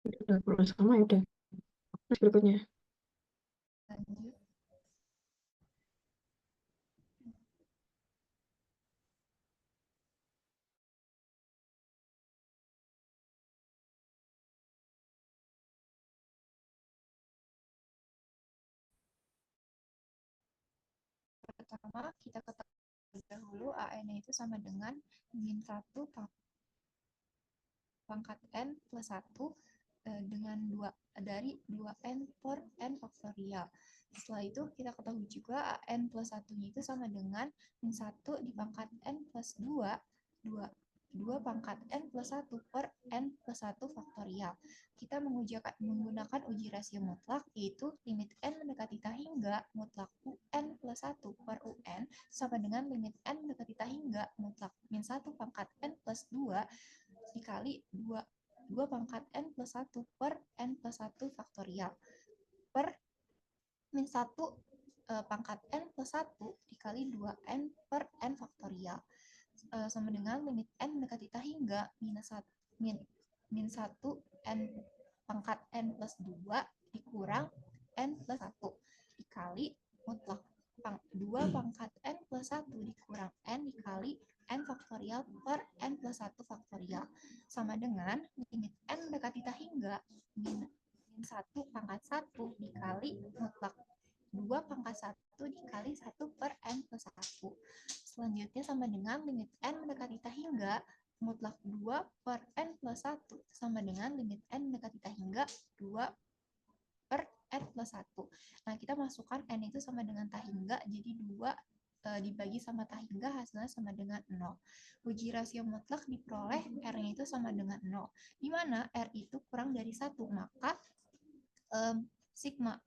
Udah perlu sama ya udah. Terus berikutnya. lanjut. Pertama, kita ketahui dahulu AN itu sama dengan min 1 pangkat n plus 1 dengan 2 dari 2n per n faktorial. Setelah itu kita ketahui juga n plus 1-nya itu sama dengan min 1 di pangkat n plus 2, 2 pangkat n plus 1 per n plus 1 faktorial. Kita menggunakan uji rasio mutlak, yaitu limit n mendekati T hingga mutlak un plus 1 per un sama dengan limit n mendekati T hingga mutlak min 1 pangkat n plus 2 dikali 2 pangkat n plus 1 per n plus 1 faktorial per min 1 pangkat n plus 1 dikali 2n per n faktorial sama dengan limit n mendekati T hingga minus 1 min 1 n pangkat n plus 2 dikurang n plus 1 dikali mutlak 2 pangkat n plus 1 dikurang n dikali n faktorial per n plus 1 faktorial sama dengan limit n mendekati T hingga min 1 pangkat 1 dikali mutlak 2 pangkat 1 dikali 1 per n plus 1. Selanjutnya sama dengan limit n mendekati T hingga mutlak 2 per n plus 1 sama dengan limit n mendekati T hingga 2 per n plus 1. Nah, kita masukkan n itu sama dengan T hingga, jadi 2 dibagi sama T hingga hasilnya sama dengan 0. Uji rasio mutlak diperoleh R-nya itu sama dengan 0. Di mana R itu kurang dari 1, maka sigma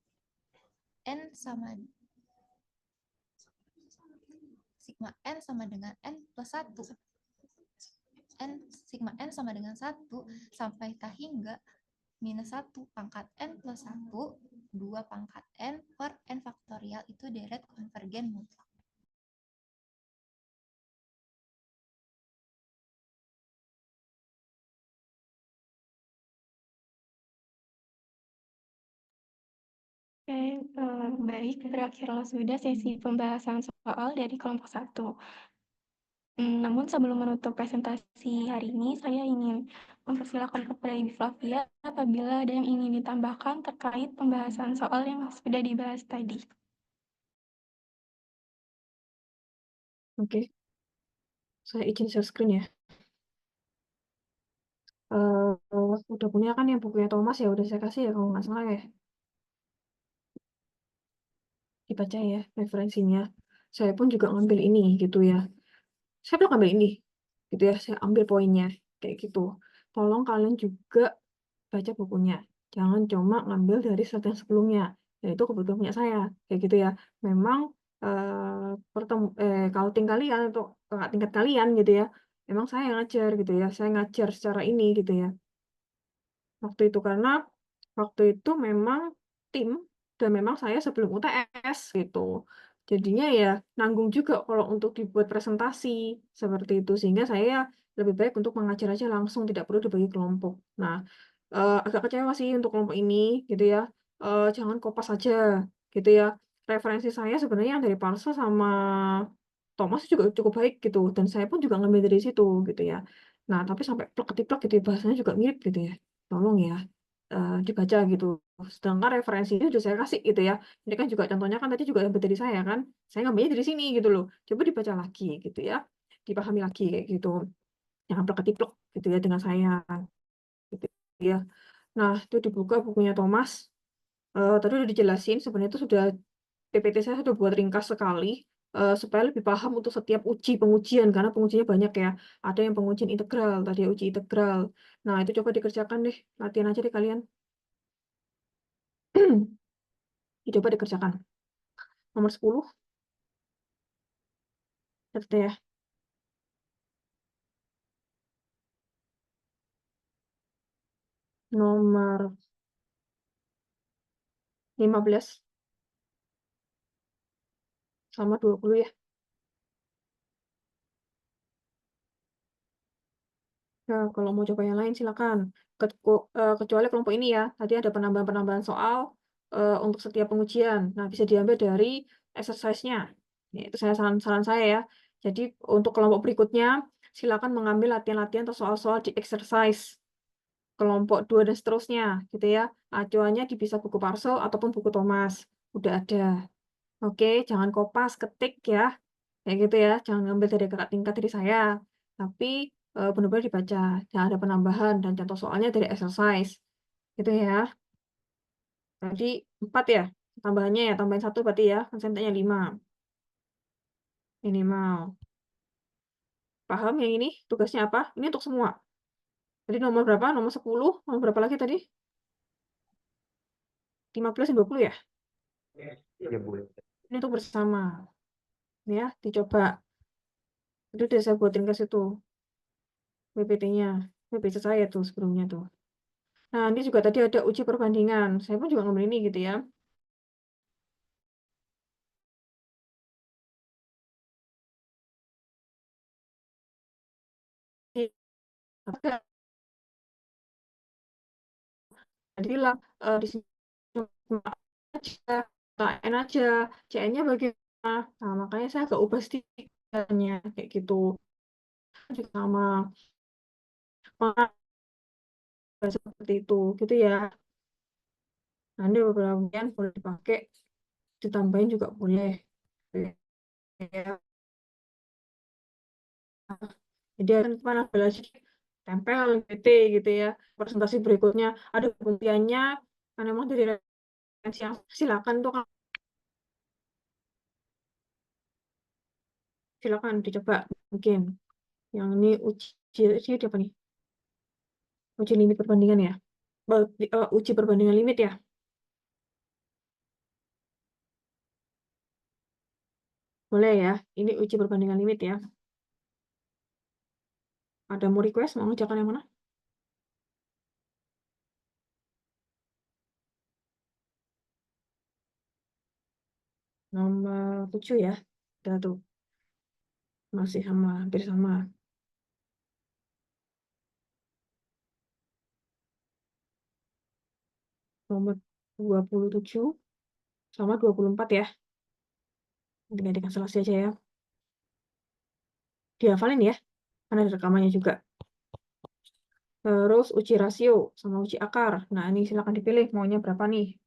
n sama dengan n plus 1. Sigma n sama dengan 1 sampai T hingga minus 1 pangkat n plus 1, 2 pangkat n per n faktorial itu deret konvergen mutlak. Oke, baik, berakhirlah sudah sesi pembahasan soal dari kelompok 1. Namun sebelum menutup presentasi hari ini, saya ingin mempersilakan kepada Ibu Flavia apabila ada yang ingin ditambahkan terkait pembahasan soal yang sudah dibahas tadi. Oke. Saya izin share screen ya. Udah punya kan yang bukunya Thomas ya, udah saya kasih ya kalau nggak salah ya. dibaca ya referensinya. Saya pun juga ngambil ini gitu ya. Saya belum ngambil ini gitu ya. Saya ambil poinnya kayak gitu. Tolong kalian juga baca bukunya. Jangan cuma ngambil dari slide yang sebelumnya. Dan itu kebetulan punya saya kayak gitu ya. Memang kalau tingkat kalian atau kakak tingkat kalian gitu ya. Memang saya yang ngajar gitu ya. Saya ngajar secara ini gitu ya. Waktu itu karena waktu itu memang tim dan memang saya sebelum UTS gitu. Jadinya ya nanggung juga kalau untuk dibuat presentasi seperti itu sehingga saya lebih baik untuk mengajar aja langsung tidak perlu dibagi kelompok. Nah, agak kecewa sih untuk kelompok ini gitu ya. Jangan kopas aja gitu ya. Referensi saya sebenarnya yang dari Parsel sama Thomas juga cukup baik gitu dan saya pun juga ngambil dari situ gitu ya. Nah, tapi sampai plek-ketiplek gitu ya, bahasanya juga mirip gitu ya. Tolong ya, dibaca gitu. Sedangkan referensinya sudah saya kasih gitu ya. Ini kan juga contohnya kan tadi juga ambil dari saya kan. Saya ngambilnya dari sini gitu loh. Coba dibaca lagi gitu ya. Dipahami lagi kayak gitu. Jangan plek-ketiplek gitu ya dengan saya gitu ya. Nah, itu dibuka bukunya Thomas. Tadi udah dijelasin sebenarnya itu sudah PPT saya sudah buat ringkas sekali, supaya lebih paham untuk setiap pengujian, karena pengujiannya banyak ya. Ada yang pengujian integral, tadi ya uji integral. Nah, itu coba dikerjakan deh, latihan aja deh kalian. Dicoba dikerjakan. Nomor 10, catat ya. Nomor 15 sama 20 ya. Nah, kalau mau coba yang lain silakan. Kecuali kelompok ini ya, tadi ada penambahan-penambahan soal untuk setiap pengujian. Nah, bisa diambil dari exercise-nya. Ya, itu saran saya ya. Jadi untuk kelompok berikutnya, silakan mengambil latihan-latihan atau soal-soal di exercise kelompok 2 dan seterusnya, gitu ya. Acuannya di bisa buku Parsel ataupun buku Thomas. Udah ada. Oke, jangan kopas, ketik ya. Kayak gitu ya, jangan ngambil dari kakak tingkat dari saya. Tapi benar-benar dibaca. Jangan ada penambahan dan contoh soalnya dari exercise. Gitu ya. Tadi 4 ya, tambahannya ya, tambahin 1 berarti ya. Kan saya mintanya 5 minimal. Paham yang ini? Tugasnya apa? Ini untuk semua. Tadi nomor berapa? Nomor 10, nomor berapa lagi tadi? 15 dan 20 ya? Iya, Bu. Ini untuk bersama. Ya, dicoba. Itu udah saya buatin ke situ. PPT-nya. PPT saya tuh sebelumnya tuh. Nah, ini juga tadi ada uji perbandingan. Saya pun juga ngambil ini gitu ya. Apakah bilang di sini cuma aja, KN aja, CN-nya bagaimana? Nah, makanya saya agak ubah stikernya kayak gitu. Juga sama seperti itu, gitu ya. Nanti beberapa bagian boleh dipakai, ditambahin juga boleh. Ya. Jadi akan kemana belajar tempel PT gitu ya. Presentasi berikutnya ada pembuktiannya, kan memang dari referensi yang silakan tuh silakan dicoba mungkin. Yang ini uji apa nih? Uji limit perbandingan ya. Uji perbandingan limit ya. Boleh ya. Ini uji perbandingan limit ya. Ada mau request mau ngerjakan yang mana? Nomor 7 ya. Udah tuh. Masih sama, hampir sama. Nomor 27 sama 24 ya. Ganti cancellasi aja ya. Dihafalin ya. Karena ada rekamannya juga. Terus uji rasio sama uji akar. Nah, ini silakan dipilih maunya berapa nih.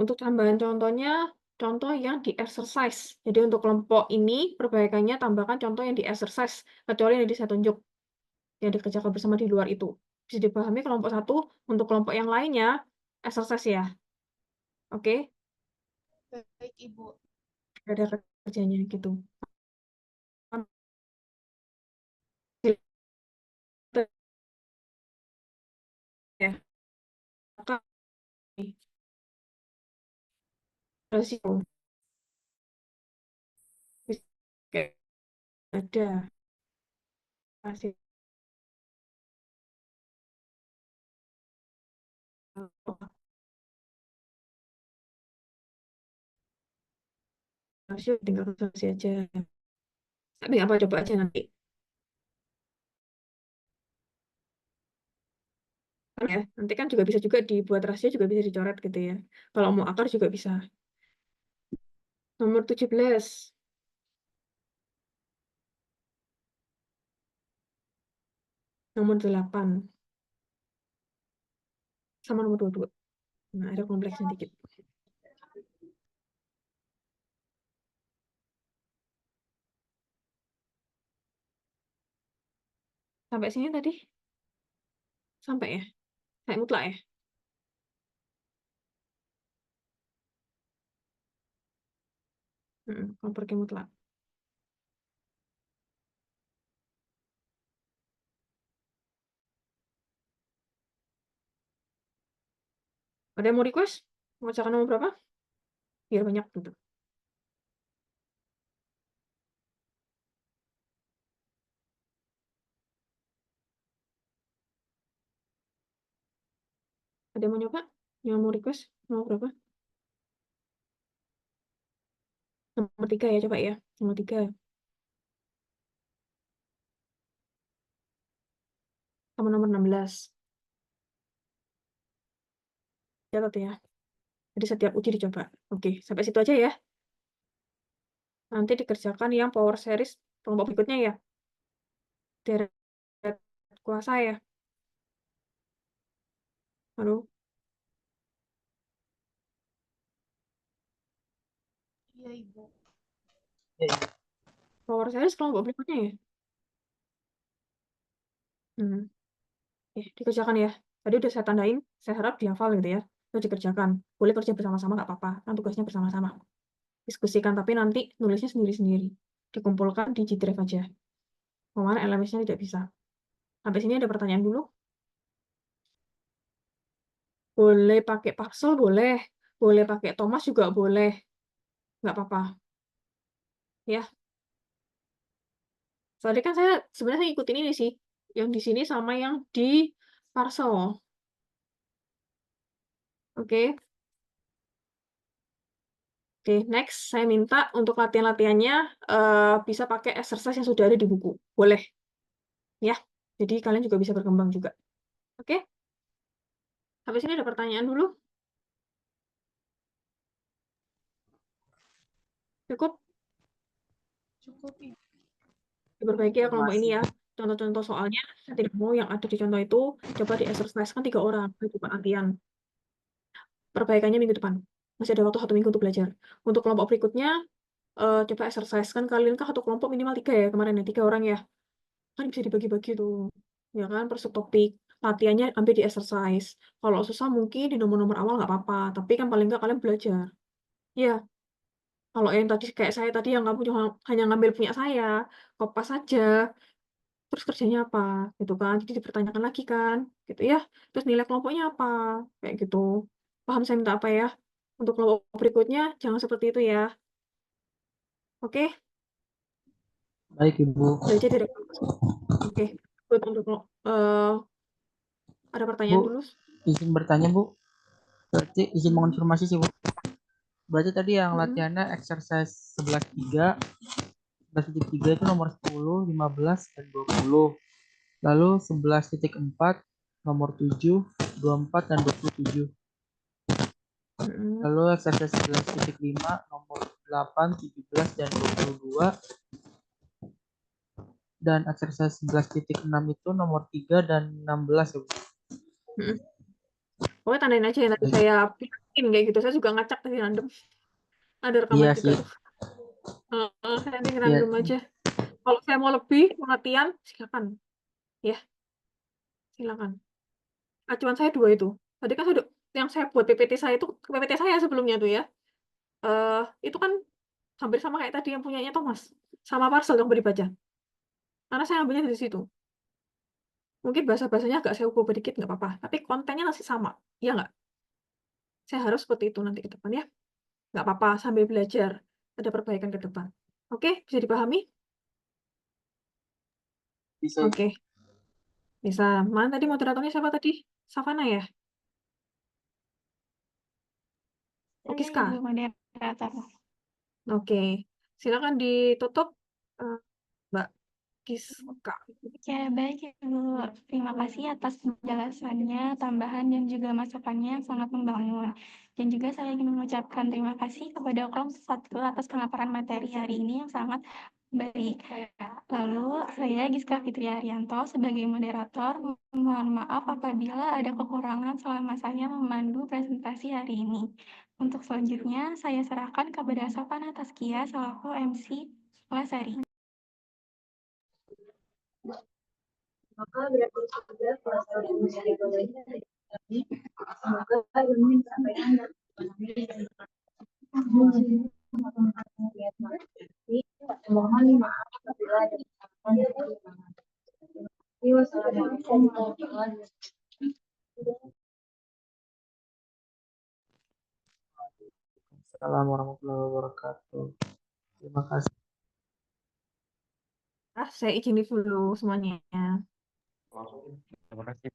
Untuk tambahan contohnya, contoh yang di exercise. Jadi untuk kelompok ini, perbaikannya tambahkan contoh yang di exercise. Kecuali yang tadi saya tunjuk. yang dikerjakan bersama di luar itu. Bisa dipahami kelompok 1, untuk kelompok yang lainnya, exercise ya. Oke, Baik, Ibu. ada kerjanya gitu. Ya, maka rasio Oke, ada rasio rasio tinggal kalkulasi aja. Tapi nggak apa coba aja nanti. Ya, nanti kan juga bisa juga dibuat rasio juga bisa dicoret gitu ya. Kalau mau akar juga bisa. Nomor 17. Nomor 8. Sama nomor 22. Nah, ada kompleksnya dikit. Sampai sini tadi? Sampai ya? Sampai mutlak ya? Kalau pergi mutlak. Ada yang mau request? Mau cakap nomor berapa? Biar banyak gitu. Ada yang mau nyoba? Yang mau request? Nomor berapa? Nomor 3 ya, coba ya. Nomor 3. Sama nomor 16. Catat ya. Jadi setiap uji dicoba. Oke, sampai situ aja ya. Nanti dikerjakan yang power series kelompok berikutnya ya. Deret kuasa ya. Halo, Iya, Ibu. power series kelompok berikutnya ya. Dikerjakan ya. Tadi udah saya tandain, saya harap dihafal gitu ya. Itu dikerjakan. Boleh kerja bersama-sama nggak apa-apa. Kan tugasnya bersama-sama. Diskusikan, tapi nanti nulisnya sendiri-sendiri. Dikumpulkan di G Drive aja. Kemana LMS-nya tidak bisa. Sampai sini ada pertanyaan dulu. Boleh pakai parcel, boleh. Boleh pakai Thomas juga boleh. Nggak apa-apa. Ya. Soalnya kan saya sebenarnya ikutin ini sih. Yang di sini sama yang di parcel. Oke. Oke, next saya minta untuk latihan-latihannya bisa pakai exercise yang sudah ada di buku. Boleh. Ya. Jadi kalian juga bisa berkembang juga. Oke? Sampai sini ada pertanyaan dulu? Cukup? Cukup, Ibu. Diperbaiki ya kelompok ini ya. Contoh-contoh soalnya, saya tidak mau yang ada di contoh itu, coba di exercise kan 3 orang, coba latihan. Perbaikannya minggu depan. Masih ada waktu 1 minggu untuk belajar. Untuk kelompok berikutnya, coba exercise. Kan kalian kan satu kelompok minimal 3 ya, kemarin ya, 3 orang ya. Kan bisa dibagi-bagi tuh. Ya kan, per subtopik. Latihannya ambil di exercise. Kalau susah mungkin di nomor-nomor awal nggak apa-apa. Tapi kan paling nggak kalian belajar. Ya, kalau yang tadi kayak saya tadi yang kamu hanya ngambil punya saya, kopas saja, terus kerjanya apa, gitu kan? Jadi dipertanyakan lagi kan, gitu ya. Terus nilai kelompoknya apa, kayak gitu. Paham saya minta apa ya? Untuk kelompok berikutnya jangan seperti itu ya. Oke, Baik, Ibu. belajar dari Oke, buat untuk ada pertanyaan Bu, dulu. izin bertanya, Bu. Berarti izin mengonfirmasi sih, Bu. Berarti tadi yang Mm-mm. latihannya exercise 11.3, 11.3 itu nomor 10, 15, dan 20. Lalu 11.4 nomor 7, 24, dan 27. Mm-mm. Lalu exercise 11.5 nomor 8, 17, dan 22. Dan exercise 11.6 itu nomor 3 dan 16 ya, Bu. Mm-mm. Pokoknya tandain aja ya, nanti Baik. saya pinain kayak gitu. Saya juga ngacak tadi random. Ada rekaman Iya juga sih. tuh. Saya nanti Iya. random aja. Kalau saya mau lebih, mau latihan, silakan. Ya, silakan. Acuan saya 2 itu. Tadi kan yang saya buat PPT saya itu PPT saya sebelumnya tuh ya. Itu kan hampir sama kayak tadi yang punyanya Thomas. Sama Parcel yang boleh dibaca. Karena saya ambilnya dari situ. Mungkin bahasa-bahasanya agak saya ubah dikit nggak apa-apa, tapi kontennya masih sama. Iya nggak? Saya harus seperti itu nanti ke depan ya. Nggak apa-apa, sambil belajar. Ada perbaikan ke depan. Oke, bisa dipahami? Bisa. Oke, bisa. Mana tadi moderatornya siapa tadi? Savana ya? Oke, Saya Ska. Ibu moderator. Oke, silakan ditutup, Mbak Giska. Ya, baik Ibu. Terima kasih atas penjelasannya, tambahan dan juga masukannya yang sangat membangun. Dan juga saya ingin mengucapkan terima kasih kepada kelompok 1 atas pemaparan materi hari ini yang sangat baik. Lalu, saya Giska Fitri Arianto sebagai moderator mohon maaf apabila ada kekurangan selama saya memandu presentasi hari ini. Untuk selanjutnya, saya serahkan kepada Savana Taskia selaku MC kelas hari ini. Maka berarti sudah selesai mencari kodenya tadi. Semoga ilmu yang disampaikan dan mohon maaf apabila ada kesalahan yang terjadi. Wassalamualaikum warahmatullahi wabarakatuh. Assalamualaikum warahmatullahi wabarakatuh. Terima kasih. Saya izin dulu semuanya. Terima kasih.